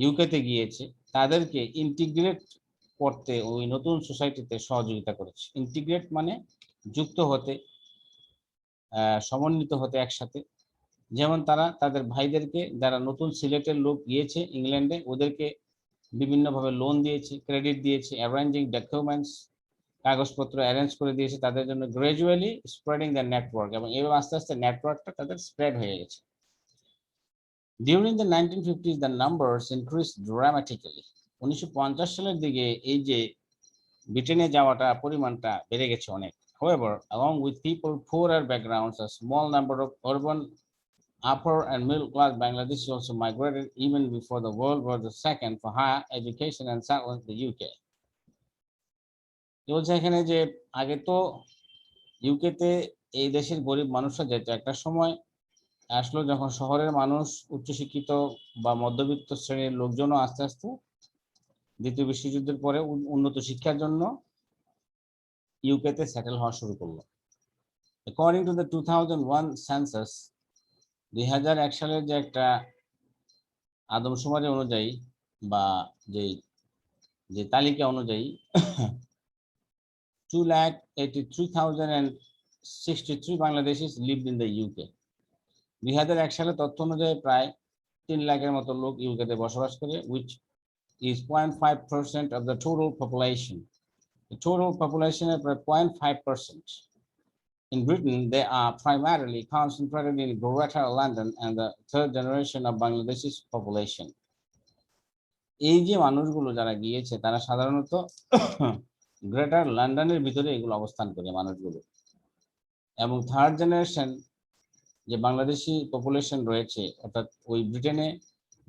ইউকেতে গিয়েছে তাদেরকে ইন্টিগ্রেট করতে ওই নতুন সোসাইটিতে সহযোগিতা করেছে। ইন্টিগ্রেট মানে যুক্ত হতে, সমন্বিত হতে একসাথে। যেমন তারা তাদের ভাইদেরকে, যারা নতুন সিলেটের লোক গিয়েছে ইংল্যান্ডে, ওদেরকে বিভিন্নভাবে লোন দিয়েছে, ক্রেডিট দিয়েছে, অ্যারেঞ্জিং ডকুমেন্টস, কাগজপত্র অ্যারেঞ্জ করে দিয়েছে তাদের জন্য, গ্রাজুয়ালি স্প্রেডিং দ্য নেটওয়ার্ক, এবং এভাবে আস্তে আস্তে নেটওয়ার্কটা তাদের স্প্রেড হয়ে গেছে। During the 1950s the numbers increase dramatically. 1950 সালের দিকে এই যে ব্রিটেনে যাওয়াটা পরিমাণটা বেড়ে গেছে অনেক। However, along with people poorer backgrounds, a small number of urban upper and middle class Bangladeshis also migrated even before the World War II for higher education and settled in the UK. বলছে এখানে যে আগে তো ইউকেতে এই দেশের গরিব মানুষরা যেত, একটা সময় আসলো যখন শহরের মানুষ, উচ্চশিক্ষিত বা মধ্যবিত্ত শ্রেণীর লোকজনও আস্তে আস্তে দ্বিতীয় বিশ্বযুদ্ধের পরে উন্নত শিক্ষার জন্য ইউকেতে সেটেল হওয়া শুরু করলো। According to the 2001 census, 2001 সালের যে একটা আদমশুমারি অনুযায়ী বা যে তালিকা অনুযায়ী 2,83,063 Bangladeshis lived in the UK. 2001 সালের তথ্য অনুযায়ী প্রায় 3 লাখের মতো লোক ইউকেতে বসবাস করে, which is 0.5% of the total population. The total population is 0.5%. In Britain, they are primarily concentrated in Greater London and the third generation of Bangladeshi population. এই যে মানুষগুলো যারা গিয়েছে তারা সাধারণত গ্রেটার লন্ডনের ভিতরে এগুলো অবস্থান করে মানুষগুলো, এবং থার্ড জেনারেশন যে বাংলাদেশি পপুলেশন রয়েছে, অর্থাৎ ওই ব্রিটেনে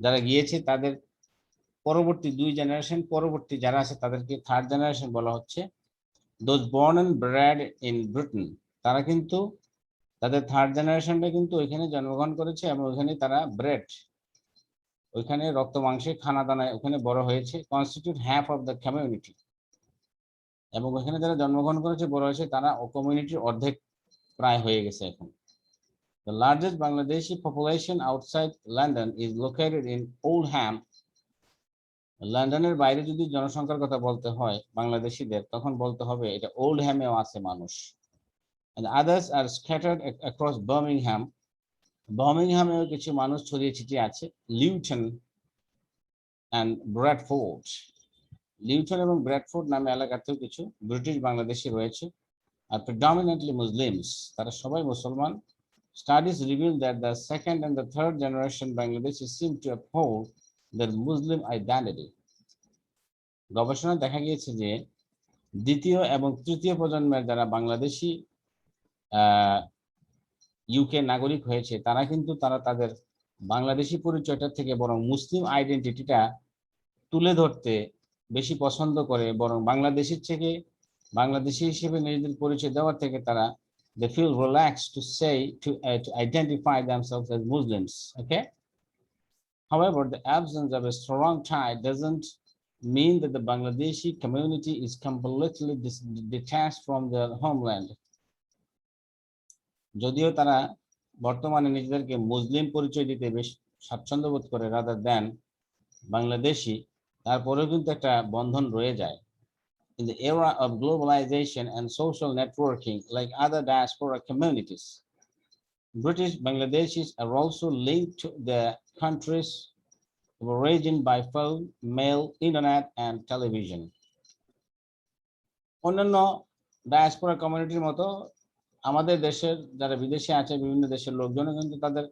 যারা গিয়েছে তাদের পরবর্তী 2 জেনারেশন পরবর্তী যারা আছে তাদেরকে থার্ড জেনারেশন বলা হচ্ছে। Those born and bred in Britain, তারা কিন্তু তাদের থার্ড জেনারেশনটা কিন্তু ওইখানে জন্মগ্রহণ করেছে এবং ওইখানে তারা ব্রেড, ওইখানে রক্ত মাংসে খানা দানায় ওখানে বড় হয়েছে, constitute half of the community, এবং ওইখানে যারা জন্মগ্রহণ করেছে বড় হয়েছে তারা কমিউনিটির অর্ধেক প্রায় হয়ে গেছে এখন। The largest Bangladeshi population outside London is located in Oldham. লন্ডনের বাইরে যদি জনসংখ্যার কথা বলতে হয় বাংলাদেশিদের, তখন বলতে হবে এটা ওল্ডহ্যামেও আছে মানুষ। And others are scattered across Birmingham. বার্মিংহামেও কিছু মানুষ ছড়িয়ে ছিটিয়ে আছে, লিউটন and ব্র্যাডফোর্ড। লিউটন এবং ব্র্যাডফোর্ড নামে এলাকাতেও কিছু ব্রিটিশ বাংলাদেশি রয়েছে, আর predominantly Muslims, তারা সবাই মুসলমান। Studies reveal that the second and the third generation Bangladeshis seem to uphold their Muslim identity. গবেষণায় দেখা গিয়েছে যে দ্বিতীয় এবং তৃতীয় প্রজন্মের যারা বাংলাদেশি ইউকে নাগরিক হয়েছে তারা কিন্তু তাদের বাংলাদেশি পরিচয়টা থেকে বরং মুসলিম আইডেন্টিটিটা তুলে ধরতে বেশি পছন্দ করে, বরং বাংলাদেশের থেকে বাংলাদেশি হিসেবে নিজেদের পরিচয় দেওয়ার থেকে তারা they feel relaxed to say to identify themselves as Muslims. Okay. However, the absence of a strong tie doesn't mean that the Bangladeshi community is completely detached from their homeland. যদিও তারা বর্তমানে নিজেদেরকে মুসলিম পরিচয় দিতে বেশ স্বাচ্ছন্দ্য বোধ করে রাদার দেন বাংলাদেশি, তারপরেও কিন্তু একটা বন্ধন রয়ে যায়। In the era of globalization and social networking, like other diaspora communities, British Bangladeshis are also linked to the country's origin by phone, mail, internet, and television. অন্যান্য ডায়াসপোরা কমিউনিটির মতো আমাদের দেশের যারা বিদেশে আছে, বিভিন্ন দেশের লোকজনও কিন্তু তাদের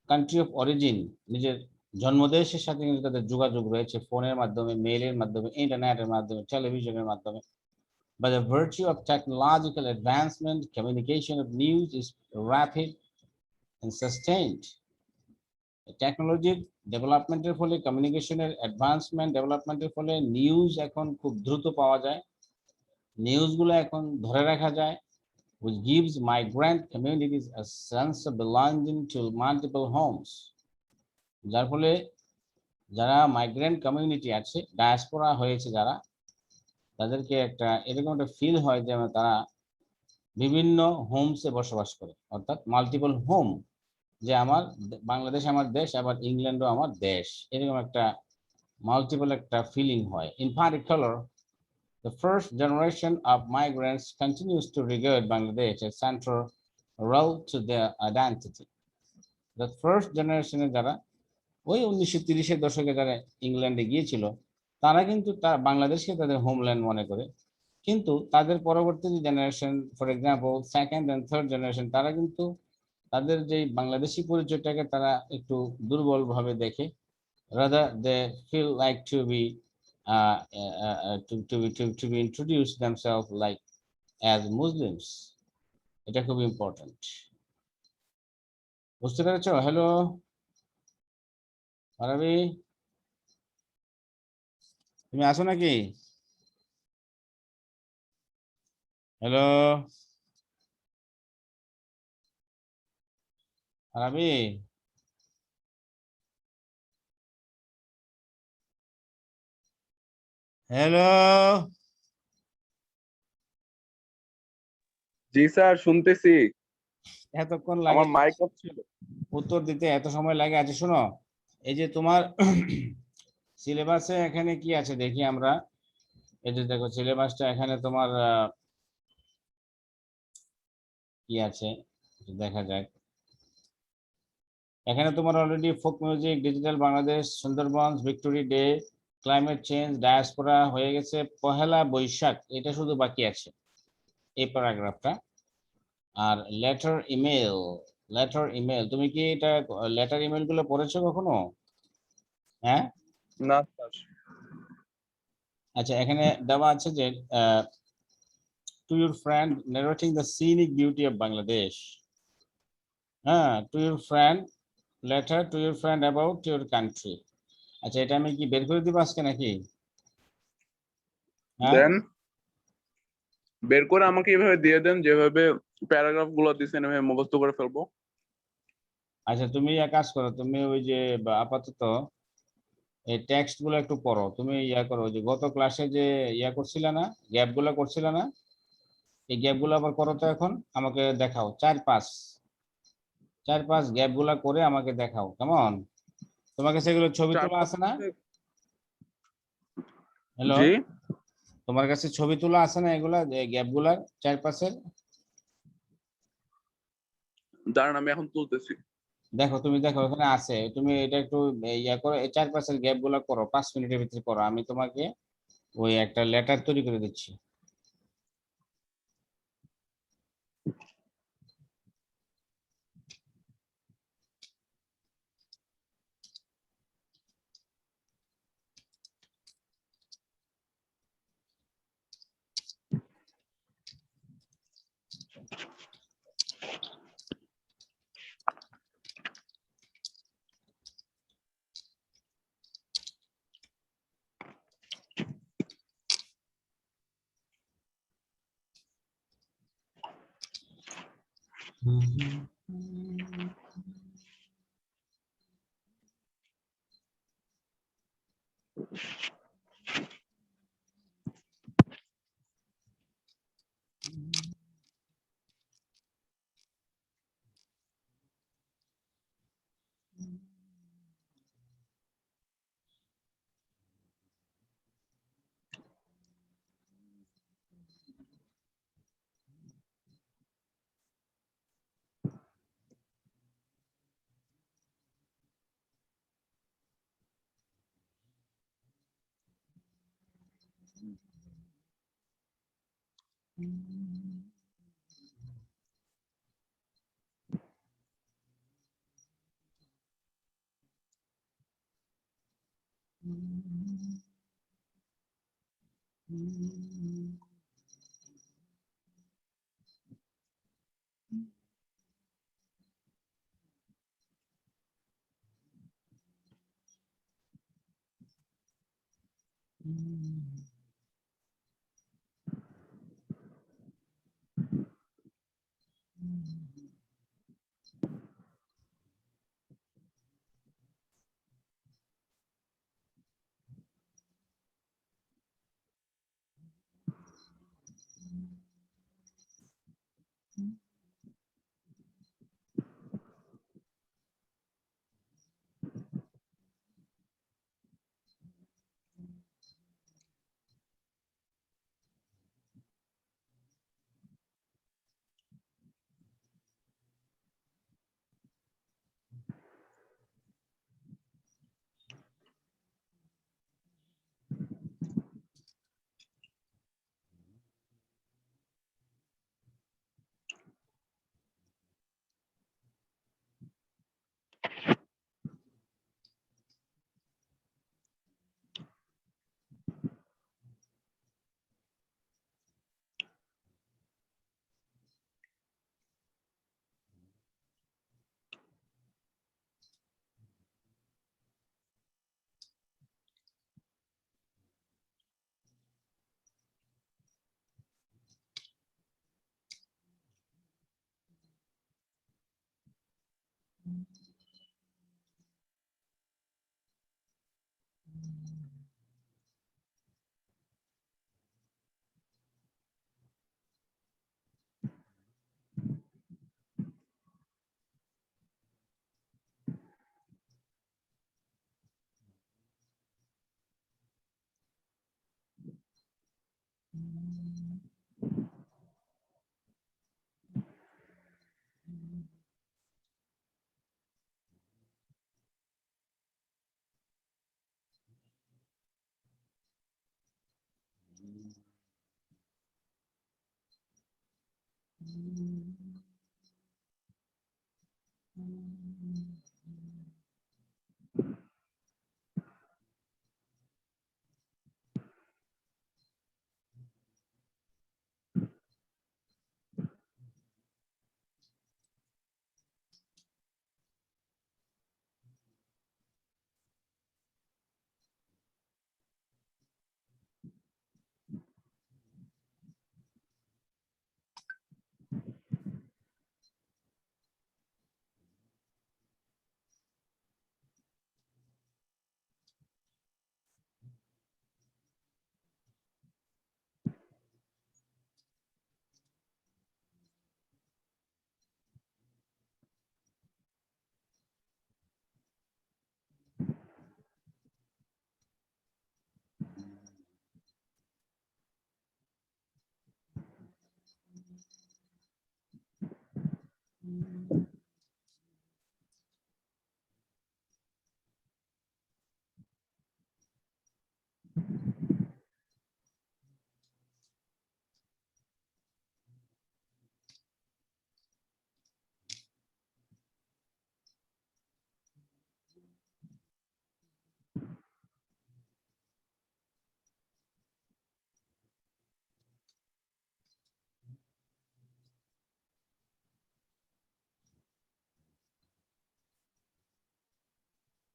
কান্ট্রি অফ অরিজিন, নিজের জন্মদেশের সাথে কিন্তু তাদের যোগাযোগ রয়েছে ফোনের মাধ্যমে, মেইলের মাধ্যমে, ইন্টারনেটের মাধ্যমে, টেলিভিশনের মাধ্যমে। By the virtue of technological advancement, communication of news is rapid and sustained. টেকনোলজির ডেভেলপমেন্টের ফলে, কমিউনিকেশনের অ্যাডভান্সমেন্ট ডেভেলপমেন্টের ফলে নিউজ এখন খুব দ্রুত পাওয়া যায়, নিউজগুলো এখন ধরে রাখা যায়, which gives migrant communities a sense of belonging to multiple homes. যার ফলে যারা মাইগ্রেন্ট কমিউনিটি আছে, ডায়াসপোরা হয়েছে যারা, তাদেরকে একটা এরকম একটা ফিল হয় যে তারা বিভিন্ন হোমসে বসবাস করে, অর্থাৎ মাল্টিপল হোম, যে আমার বাংলাদেশ আমার দেশ, আবার ইংল্যান্ডও আমার দেশ, এরকম একটা মাল্টিপল একটা ফিলিং হয়। In particular, the first generation of migrants continues to regard Bangladesh as central role to their identity. The first generation যারা ওই 1930-এর দশকে যারা ইংল্যান্ডে গিয়েছিল, তারা কিন্তু বাংলাদেশকে তাদের হোমল্যান্ড মনে করে। কিন্তু তাদের পরবর্তী generation, for example second and third generation, তারা কিন্তু তাদের যে বাংলাদেশি পরিচয়টাকে তারা একটু দুর্বল ভাবে দেখে। Rather they feel like to be to be introduce themselves like as Muslims. এটা খুব ইম্পর্টেন্ট। বুঝতে পেরেছো? হ্যালো আরবি, তুমি আছো নাকি? হ্যালো আরবি, হ্যালো। জি স্যার, শুনতেছি। এতক্ষণ লাগে আমার মাইক অফ ছিল। উত্তর দিতে, এত সময় লাগে? আছে শোনো, এই যে তোমার সিলেবাসে এখানে কি আছে দেখি আমরা। এই যে দেখো সিলেবাসটা এখানে তোমার কি আছে একটু দেখা যাক। এখানে তোমার already folk music, digital Bangladesh, Sundarban, victory day, climate change, diaspora হয়ে গেছে। পহেলা বৈশাখ এটা শুধু বাকি আছে, এই প্যারাগ্রাফটা। আর লেটার ইমেল, লেটার ইমেল, তুমি কি এটা লেটার ইমেল গুলো পড়েছো কখনো? হ্যাঁ, না স্যার। আচ্ছা এখানে দেওয়া আছে যে to your friend narrating the scenic beauty of Bangladesh. হ্যাঁ, to your friend, letter to your friend about your country. আচ্ছা এটা আমি কি বের করে দিব আজকে নাকি? হ্যাঁ, দেন বের করে আমাকে এভাবে দিয়ে দেন, যেভাবে প্যারাগ্রাফ গুলো দিচ্ছেন এভাবে মুখস্থ করে ফেলবো। আচ্ছা তুমি এক কাজ করো, তুমি ওই যে আপাতত এই টেক্সট গুলো একটু পড়ো। তুমি ইয়া করো, যে গত ক্লাসে যে ইয়া করছিলে না, গ্যাপ গুলো করছিলে না, এই গ্যাপ গুলো আবার করো তো। এখন আমাকে দেখাও চার পাঁচ গ্যাপ গুলা করে আমাকে দেখাও, কেমন? তোমার কাছে এগুলো ছবি চার তোলা পাঁচ আছে না? হ্যালো, জি তোমার কাছে ছবি তোলা আছে না এগুলা গ্যাপ গুলার চার পাঁচের? দাঁড়ান, আমি এখন তুলতেছি। দেখো, তুমি দেখো ওখানে আছে, তুমি এটা একটু ইয়া করো, এই চার পাঁচের গ্যাপ গুলা করো, 5 মিনিটের ভিতরে করো। আমি তোমাকে ওই একটা লেটার তৈরি করে দিচ্ছি।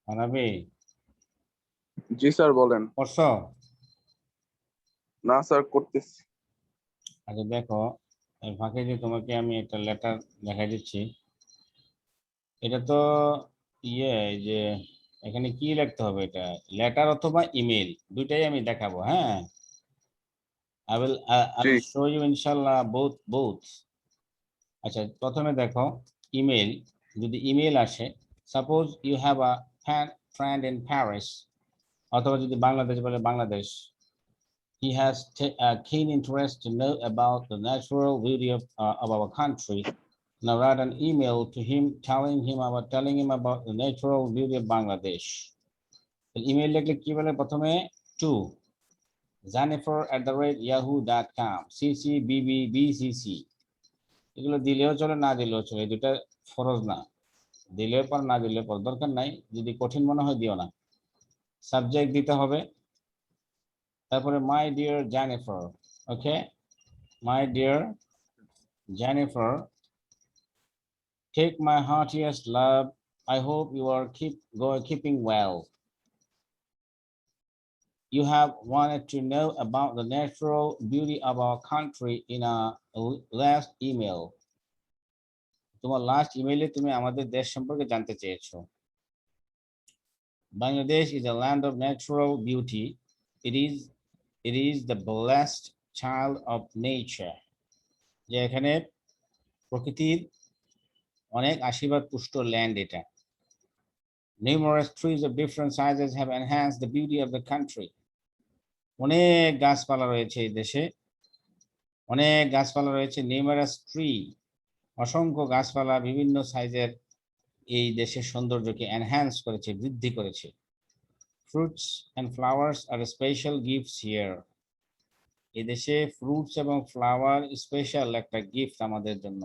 মানাবি জি স্যার বলেন। করছো? না স্যার করতেছি। আচ্ছা দেখো, এই ফাঁকে যে তোমাকে আমি একটা লেটার দেখাই দিচ্ছি। এটা তো এই যে এখানে কি লিখতে হবে, এটা লেটার অথবা ইমেল, দুইটাই আমি দেখাবো। হ্যাঁ, I G will show you inshallah both. আচ্ছা প্রথমে দেখো, ইমেল। যদি ইমেল আসে, suppose you have a friend in Paris, অথবা যদি বাংলাদেশ বলে Bangladesh, he has a keen interest to know about the natural beauty of our country. Now write an email to him telling him about the natural beauty of Bangladesh. Email লিখলে কি বলে? প্রথমে two Jennifer@yahoo.com, CC BBBCC, এগুলো দিলেও চলে, না দিলেও চলে, এই দুটা ফরজ না। দিলেও পর, না দিলেও পর, দরকার নাই। যদি কঠিন মনে হয় দিও না। সাবজেক্ট দিতে হবে, তারপরে my dear Jennifer. Okay, my dear Jennifer, take my heartiest love. I hope you are keeping well. You have wanted to know about the natural beauty of our country in a last email. তোমার last ইমেইলে তুমি আমাদের দেশ সম্পর্কে জানতে চেয়েছো। Bangladesh is a land of natural beauty. It is the blessed child of nature. যে এখানে প্রকৃতির অনেক আশীর্বাদ পুষ্ট ল্যান্ড এটা। Numerous trees of different sizes have enhanced the beauty of the country. অনেক গাছপালা রয়েছে এই দেশে, অনেক গাছপালা রয়েছে। নিউমারাস ট্রি, অসংখ্য গাছপালা বিভিন্ন সাইজের এই দেশের সৌন্দর্যকে এনহ্যান্স করেছে, বৃদ্ধি করেছে। ফ্রুটস অ্যান্ড ফ্লাওয়ার্স আর স্পেশাল গিফটস হিয়ার। এই দেশে ফ্রুটস এবং ফ্লাওয়ার স্পেশাল একটা গিফট আমাদের জন্য।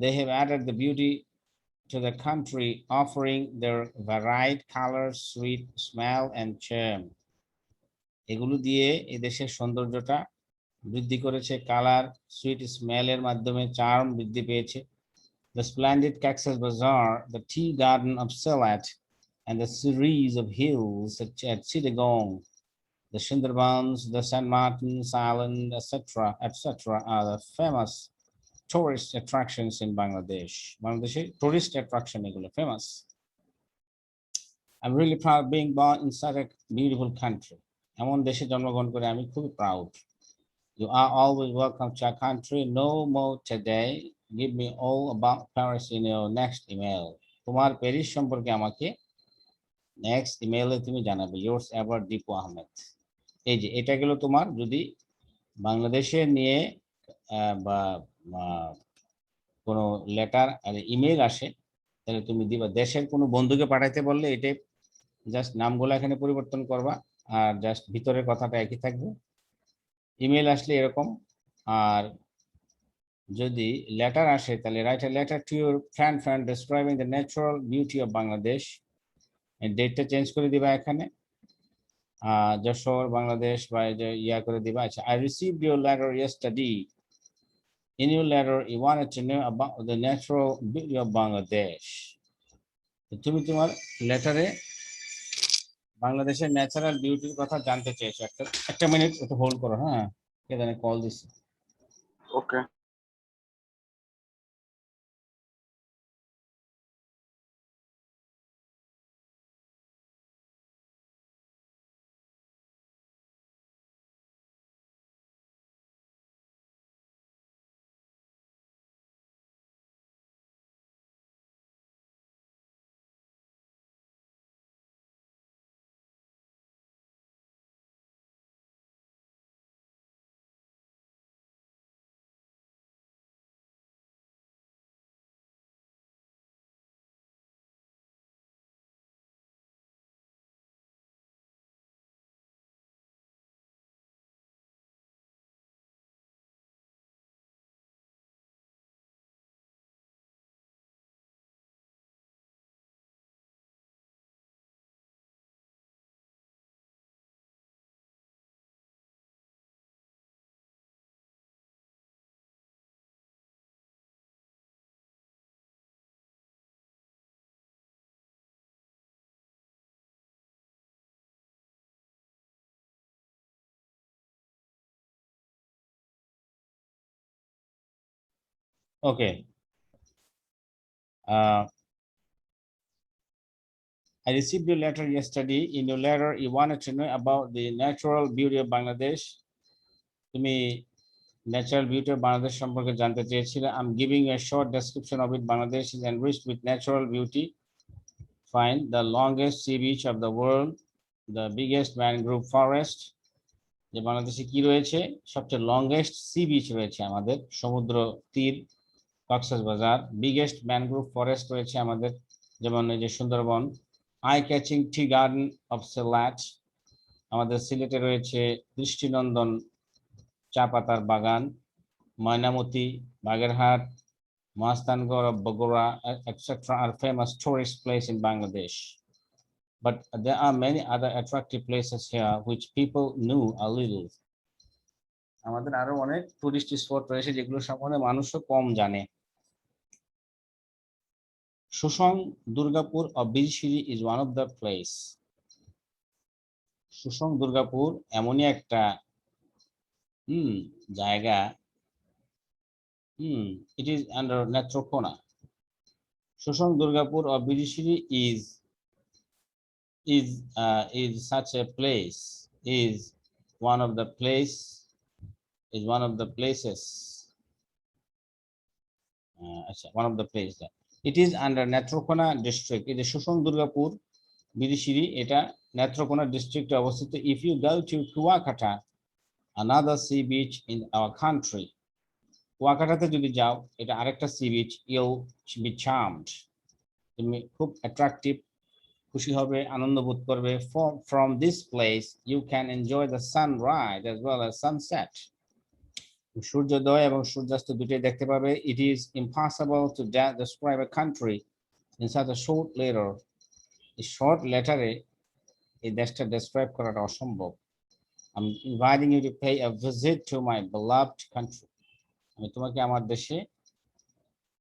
They have added the beauty to the country, offering their varied colors, sweet smell and charm. এগুলো দিয়ে এই দেশের সৌন্দর্যটা বৃদ্ধি করেছে। কালার, সুইট স্মেলের মাধ্যমে চার্ম বৃদ্ধি পেয়েছে। The splendid Cactus Bazaar, the tea garden of Sylhet, and the series of hills at Chittagong, the Sundarbans, the St. Martin's Island, etc., are the famous tourist attractions in Bangladesh. Bangladesh tourist attraction এগুলো famous. I'm really proud being born in such a beautiful country. এমন দেশে জন্মগ্রহণ করে আমি খুবই proud. You are always welcome to our country. No more today. Give me all about Paris in your next email. তোমার Paris সম্পর্কে আমাকে next ইমেইলে তুমি জানাবে। Yours ever, Dipu Ahmed. এই যে এটা গেল তোমার যদি বাংলাদেশে নিয়ে বা কোনো লেটার আর ইমেইল আসে তাহলে তুমি দিবা। দেশের কোনো বন্ধুকে পাঠাইতে বললে এটাই জাস্ট নামগুলো এখানে পরিবর্তন করবা আর জাস্ট ভিতরের কথাটা একই থাকবে। ইমেইল আসলে এরকম। আর যদি লেটার আসে তাহলে write a letter to your friend describing the natural beauty of Bangladesh. ডেটটা চেঞ্জ করে দিবা এখানে যশোর বাংলাদেশ বা ইয়া করে দিবা। আচ্ছা, I received your letter yesterday. In your letter you wanted to know about the natural beauty of Bangladesh. তুমি তোমার লেটারে বাংলাদেশের ন্যাচারাল বিউটির কথা জানতে চেয়েছো। একটা মিনিট একটু হোল্ড করো। হ্যাঁ, কে জানে কল দিছে। ওকে। Okay. I received your letter yesterday. In your letter, you wanted to know about the natural beauty of Bangladesh. তুমি ন্যাচারাল বিউটি অফ বাংলাদেশ সম্পর্কে জানতে চেয়েছিলে। I'm giving a short description of it. Bangladesh is enriched with natural beauty. Find the longest sea beach of the world, the biggest mangrove forest. যে বাংলাদেশে কি রয়েছে? সবচেয়ে longest sea beach রয়েছে আমাদের, সমুদ্র তীর কক্সবাজার। বিগেস্ট ম্যানগ্রোভ ফরেস্ট রয়েছে আমাদের, যেমন এই যে Sundarban. Eye catching tea garden of Sylhet, আমাদের সিলেটে রয়েছে দৃষ্টিনন্দন চা পাতার বাগান। Mainamati, Bagerhat, Mahasthangarh of Bogora, etc. are famous tourist places in Bangladesh. But there are many other attractive places here which people knew a little. আমাদের আরো অনেক টুরিস্ট স্পট রয়েছে যেগুলো সম্বন্ধে মানুষও কম জানে। Susang Durgapur of Birishiri is one of the place. Susang Durgapur এমনই একটা জায়গা। it is under Netrokona. Susang Durgapur or Birishiri is such a place, is one of the places. One of the places. It is under Netrokona district. It is Susang Durgapur, Birishiri, এটা Netrokona district অবস্থিত. If you go to Kuakata, another sea beach in our country, কুয়াকাটাতে যদি যাও, এটা আরেকটা sea beach, you'll be charmed. তুমি খুব attractive, খুশি হবে, আনন্দ বোধ করবে। From this place you can enjoy the sunrise as well as sunset. সূর্যোদয় এবং সূর্যাস্ত দুটোই দেখতে পাবে। It is impossible to describe a country in such a short letter. এই শর্ট লেটারে এই দেশটা ডেসক্রাইব করাটা অসম্ভব। I'm inviting you to pay a visit to my beloved country. আমি তোমাকে আমার দেশে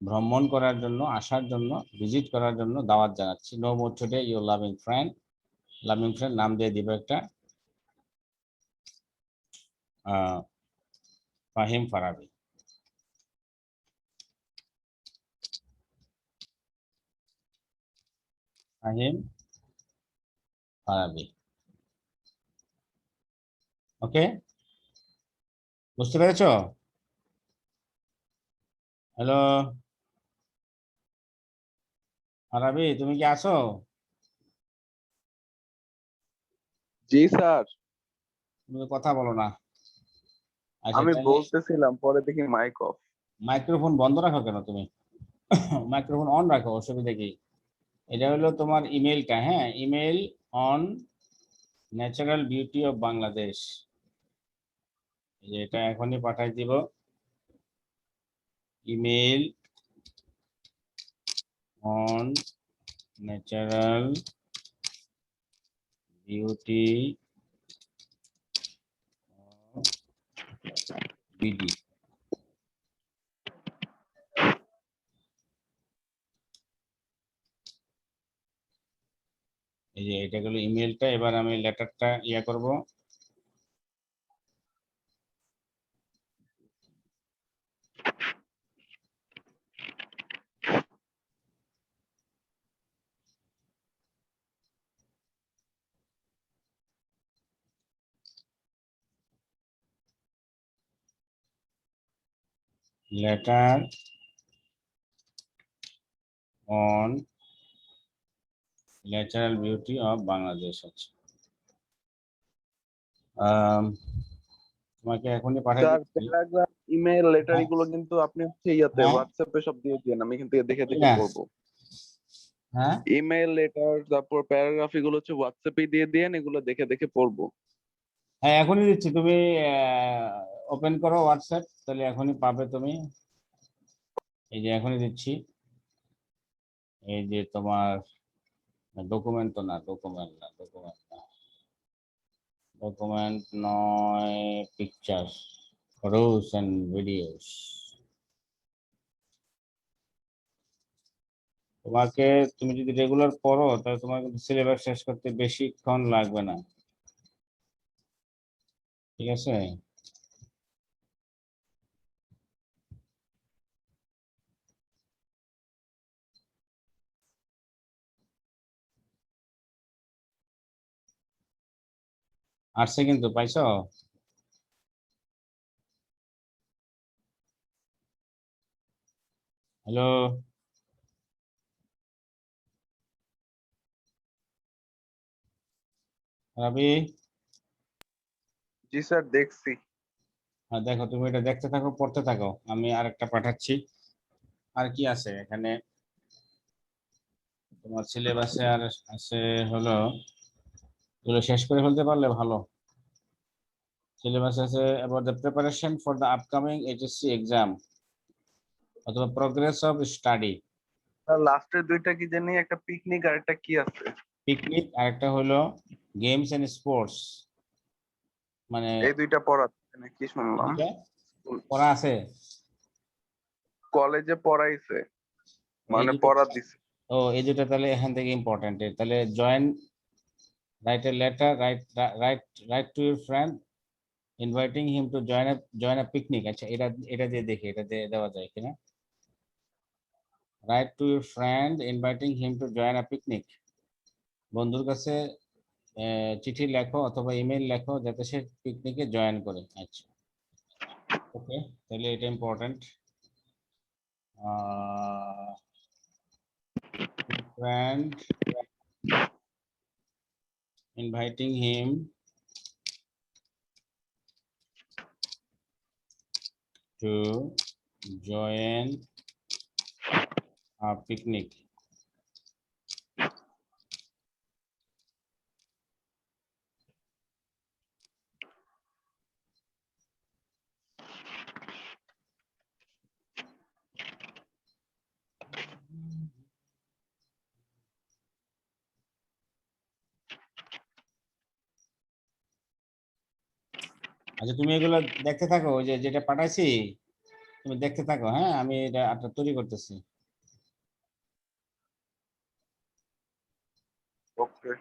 ভ্রমণ করার জন্য, আসার জন্য, ভিজিট করার জন্য দাওয়াত জানাচ্ছি। No more today, your loving friend. Loving friend নাম দিয়ে দিব একটা, ফাহিম ফারাবি। ফাহিম ফারাবি। ওকে, বুঝতে পেরেছো? হ্যালো ফারাবি, তুমি কি আছো? জি স্যার, তুমি তো কথা বলো না। আচ্ছা, আমি তাহলে বলতেছিলাম পরে দেখি মাইক অফ। মাইক্রোফোন বন্ধ রাখো কেন তুমি? মাইক্রোফোন অন রাখো, অসুবিধা কি? এটা হলো তোমার ইমেলটা, হ্যাঁ, email on natural beauty of Bangladesh. এই যে এটা এখনই পাঠাই দিব। Email on natural beauty BD. এই যে এটা হলো ইমেলটা, এবার আমি লেটারটা ইয়া করব। Letter on natural beauty of Bangladesh. আচ্ছা, তোমাকে এখনই পাঠিয়ে স্যার দিচ্ছি। প্যারাগ্রাফ, ইমেল, লেটার হ্যাঁ, এগুলো কিন্তু আপনি হচ্ছে ইয়াতে হ্যাঁ, হোয়াটসঅ্যাপে সব দিয়ে দিন, আমি এখান থেকে দেখে এই দেখে না, পড়বো। হ্যাঁ, ইমেল, লেটার, তারপর প্যারাগ্রাফ এগুলো হচ্ছে হোয়াটসঅ্যাপে দিয়ে দেন, এগুলো দেখে দেখে পড়বো। হ্যাঁ, এখনই দিচ্ছি। তুমি ওপেন করো হোয়াটসঅ্যাপ, তাহলে এখনই পাবে তুমি। এই যে এখনই দিচ্ছি। এই যে তোমার ডকুমেন্ট তো না, ডকুমেন্ট না, ডকুমেন্ট না, ডকুমেন্ট নয়, পিকচার, ফটোস এন্ড ভিডিওস। তোমাকে, তুমি যদি রেগুলার পড়ো তাহলে তোমার কিন্তু সিলেবাস শেষ করতে বেশিক্ষণ লাগবে না, ঠিক আছে? আসছে কিন্তু, পাইছো? হ্যালো রবি। জি স্যার, দেখছি। হ্যাঁ, দেখো, তুমি এটা দেখতে থাকো, পড়তে থাকো, আমি আরেকটা পাঠাচ্ছি। আর কি আছে এখানে তোমার সিলেবাসে? আর আছে হলো, এগুলো শেষ করে ফেলতে পারলে ভালো। সিলেবাস আছে about the preparation for the upcoming HSC exam, অথবা প্রোগ্রেস অফ স্টাডি। স্যার লাস্টের দুইটা কি জানি, একটা পিকনিক আর একটা কি আছে? পিকনিক, আর একটা হলো গেমস এন্ড স্পোর্টস। মানে এই দুইটা পড়াচ্ছে নাকি এই শুনলাম। দুইটা পড়া আছে। কলেজে পড়াইছে, এই মানে দুটো, পড়া দিছে। ও এই দুটো তাহলে এখান থেকে ইম্পর্টেন্ট। তাহলে join, write a letter, right to your friend inviting him to join a picnic. আচ্ছা, এটা এটা দিয়ে দেখি, এটা দিয়ে দেওয়া যায় কিনা। Right to your friend inviting him to join a picnic. বন্ধুর কাছে চিঠি লেখো অথবা ইমেল লেখো যাতে সে পিকনিকে জয়েন করে। আচ্ছা, ওকে, তাহলে এটা important. Friend inviting him to join a picnic. আচ্ছা, তুমি এগুলো দেখতে থাকো, ওই যে যেটা পাঠাইছি তুমি দেখতে থাকো, হ্যাঁ, আমি এটা তৈরি করতেছি। ওকে।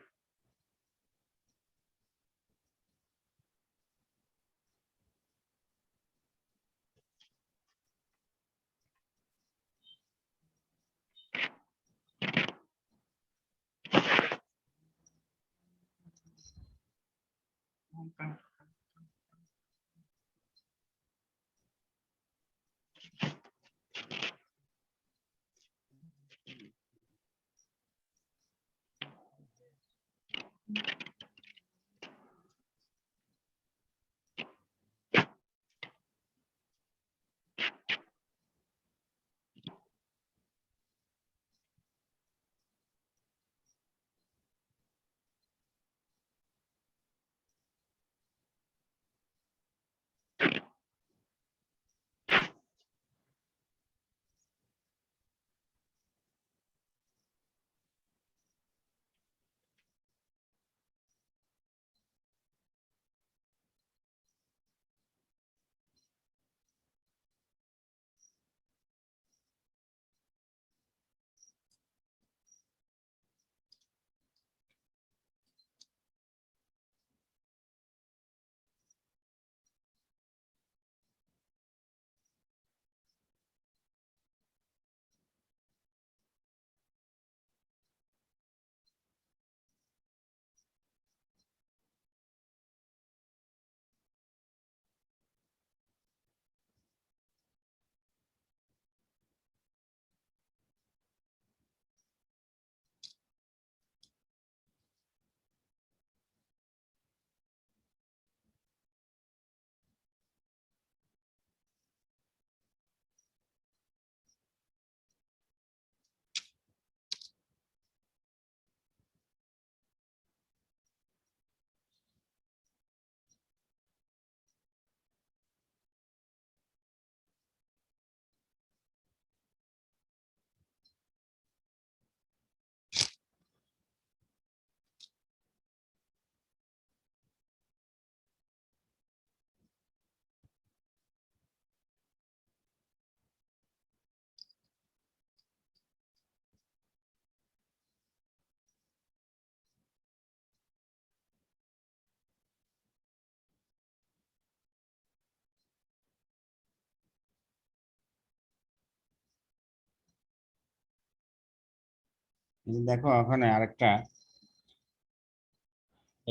দেখো ওখানে আরেকটা,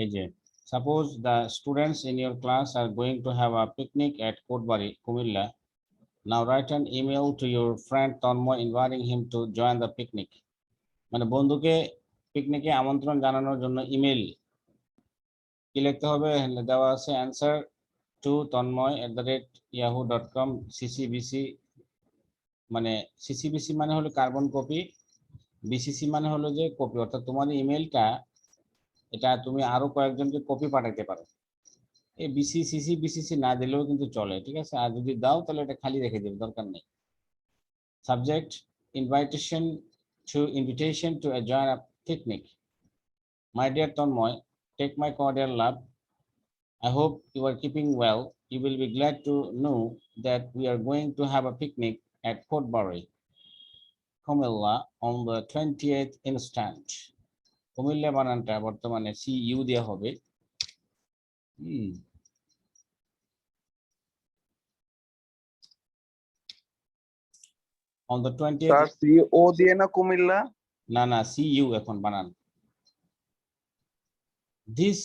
এই যে suppose the students in your class are going to have a picnic at Kotbari, Kumilla. Now write an email to your friend Tanmoy inviting him to join the picnic. মানে বন্ধুকে পিকনিকে আমন্ত্রণ জানানোর জন্য ইমেল কি লিখতে হবে? দেওয়া আছে অ্যান্সার টু tanmoy@yahoo.com সিসিবিসি, মানে সিসিবিসি মানে হলো কার্বন কপি, বিসিসি মানে হলো যে কপি, অর্থাৎ তোমার ইমেলটা এটা তুমি আরো কয়েকজনকে কপি পাঠাতে পারো। এই বিসিসি বিসিসি না দিলেও কিন্তু চলে, ঠিক আছে? আর যদি দাও তাহলে এটা খালি রেখে দেবে, দরকার নেই। Subject invitation to join a picnic. My dear Tanmoy, take my cordial love. I hope you are keeping well. You will be glad to know that we are going to have a picnic at Portbury, Comilla on the 20th instant. Comilla বানানটা বর্তমানে CU দেওয়া হবে। On the 20th, sir CO দিয়ে না কুমিল্লা? না CU এখন বানান। This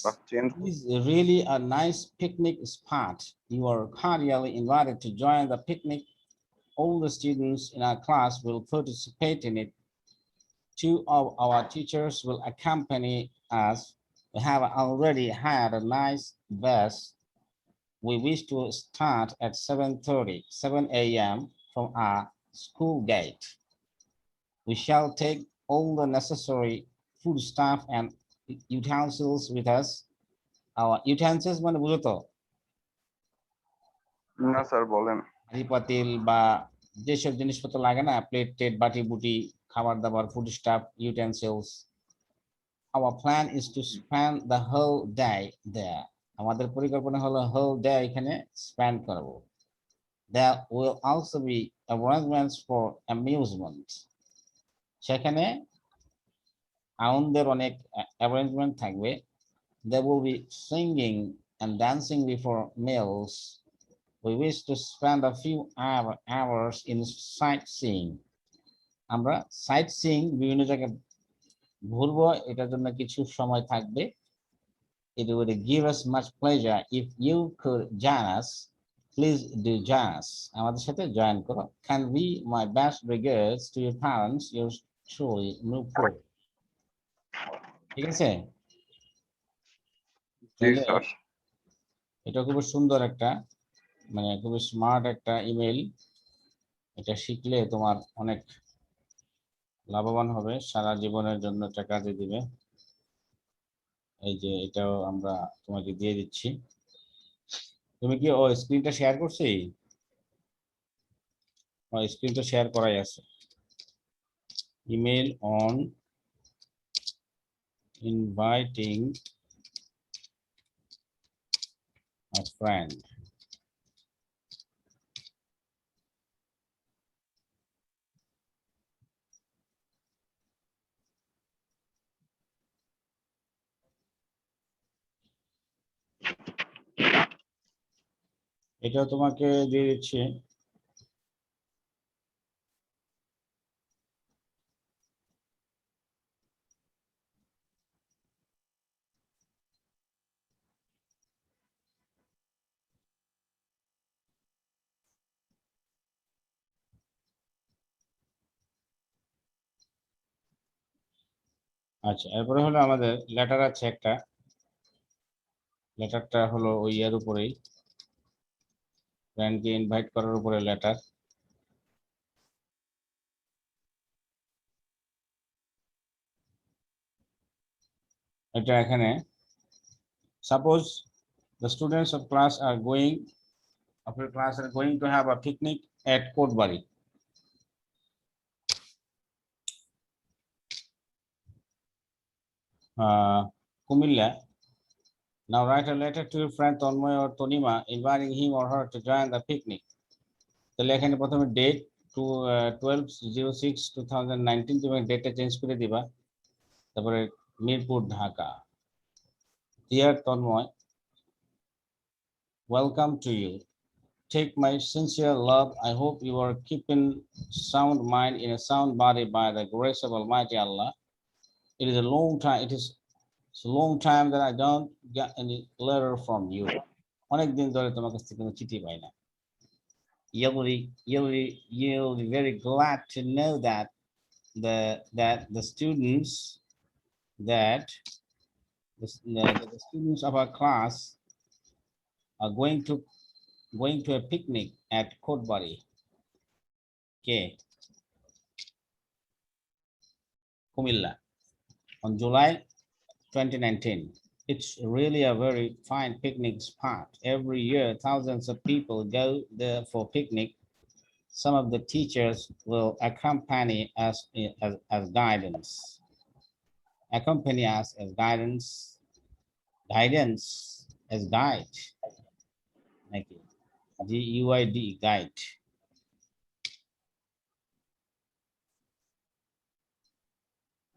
is really a nice picnic spot. You are cordially invited to join the picnic. All the students in our class will participate in it. Two of our teachers will accompany us. We have already had a nice bus. We wish to start at 7 a.m. from our school gate. We shall take all the necessary food stuff and utensils with us. Our utensils মানে বুঝো তো? না sir বলেন। হাঁড়ি পাতিল বা যেসব জিনিসপত্র লাগে না, প্লেট টেট বাটি বুটি, খাবার দাবার, food staff, utensils. Our plan is to spend the whole day there. আমাদের পরিকল্পনা হলো whole day এখানে স্পেন্ড করব। There will also be arrangements for amusement. সেখানে আনন্দের অনেক অ্যারেঞ্জমেন্ট থাকবে। There will be singing and dancing before meals. We wish to spend a few hours in sightseeing. আমরা sightseeing বিভিন্ন জায়গায় ঘুরবো, এটার জন্য কিছু সময় থাকবে। It would give us much pleasure if you could join us. Please do join us. আমাদের সাথে জয়েন করো। Can we my best regards to your parents, yours truly, Nupur. ঠিক আছে? জি তাহলে স্যার। এটা খুব সুন্দর একটা, মানে খুব স্মার্ট একটা ইমেল। এটা শিখলে তোমার অনেক লাভবান হবে, সারা জীবনের জন্য এটা কাজে দিবে। এই যে এটাও আমরা তোমাকে দিয়ে দিচ্ছি। তুমি কি ও স্ক্রিনটা শেয়ার করছি? স্ক্রিনটা শেয়ার করাই আছে। Email on inviting a friend. এটাও তোমাকে দিয়ে দিচ্ছি। আচ্ছা, এরপরে হলো আমাদের লেটার আছে একটা। লেটারটা হলো ওই ইয়ার উপরেই, ফ্রেন্ডকে ইনভাইট করার উপরে লেটার। এটা এখানে suppose the students of class are going to have a picnic at Kotbari. Kumilla. Now write a letter to your friend Tonmoy or Tonima inviting him or her to join the picnic. তাহলে এখানে প্রথমে date two 12/06/2019 তুমি ডেটটা change করে দিবা। তারপরে Mirpur, Dhaka. Dear Tanmoy, welcome to you. Take my sincere love. I hope you are keeping sound mind in a sound body by the grace of Almighty Allah. It is a long time. It's a long time that I don't get any letter from you. অনেক দিন ধরে তোমার কাছ থেকে কোনো চিঠি পাই না। You'll be very glad to know that the students that the students of our class are going to a picnic at Kotbari. Okay, Kumilla, on July 2019. It's really a very fine picnic spot. Every year, thousands of people go there for picnic. Some of the teachers will accompany us as guidance. Accompany us as guidance as guide. Thank you. GUID, guide.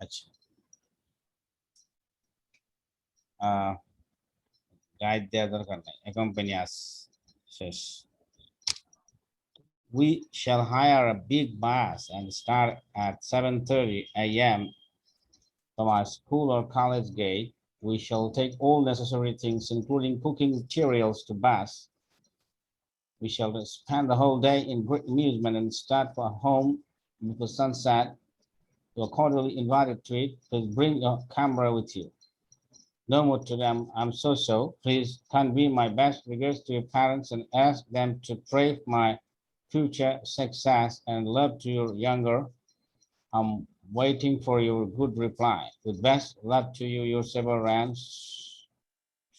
আচ্ছা, guide দেওয়ার দরকার নাই, accompany us শেষ। We shall hire a big bus and start at 7:30 a.m. from our school or college gate. We shall take all necessary things, including cooking materials, to bus. We shall spend the whole day in great amusement and start for home before sunset. You are cordially invited to it. Please bring your camera with you. No more to them. I'm so. Please convey my best regards to your parents and ask them to pray for my future success and love to your younger. I'm waiting for your good reply. With best love to you, your severance.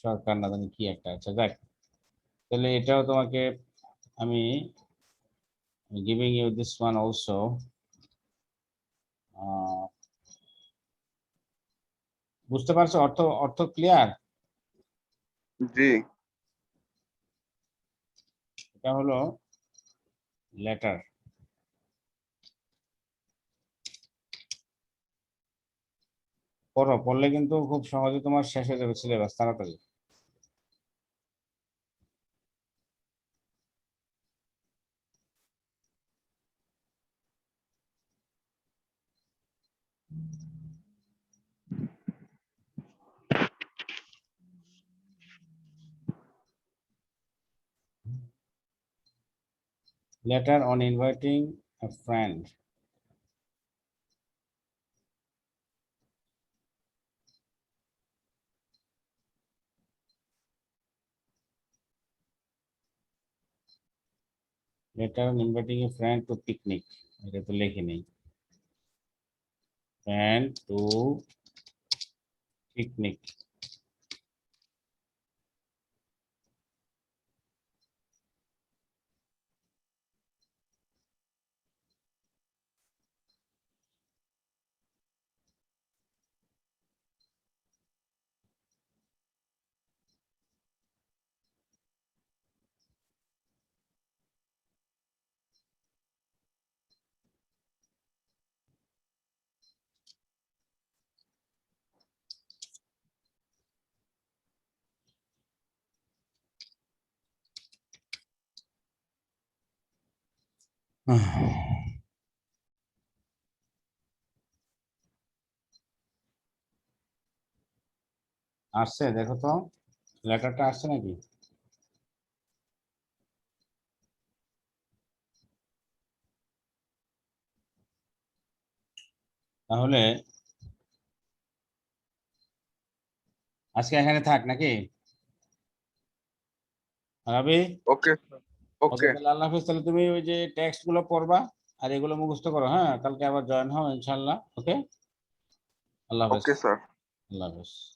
সরকার না জানি কি একটা আছে, দেখ। তাহলে এটাও তোমাকে আমি giving you this one also. বুঝতে পারছো? অর্থ অর্থ ক্লিয়ার? জি। এটা হলো লেটার। পড়ো, পড়লে কিন্তু খুব সহজে তোমার শেষ হয়ে যাবে সিলেবাস তাড়াতাড়ি। letter on inviting a friend. Letter on inviting a friend to picnic. এটা তো লিখে নেই। Friend to picnic. আসছে দেখো তো, লেটারটা আসছে নাকি? তাহলে আজকে এখানে থাক নাকি রবি? ওকে ওকে, ওকে তাহলে আল্লাহ হাফেজ। তাহলে তুমি ওই যে টেক্সট গুলো পড়বা আর এগুলো মুখস্থ করো, হ্যাঁ? কালকে আবার জয়েন হও ইনশাল্লাহ। ওকে, আল্লাহ হাফেজ। Okay sir. আল্লাহ হাফেজ।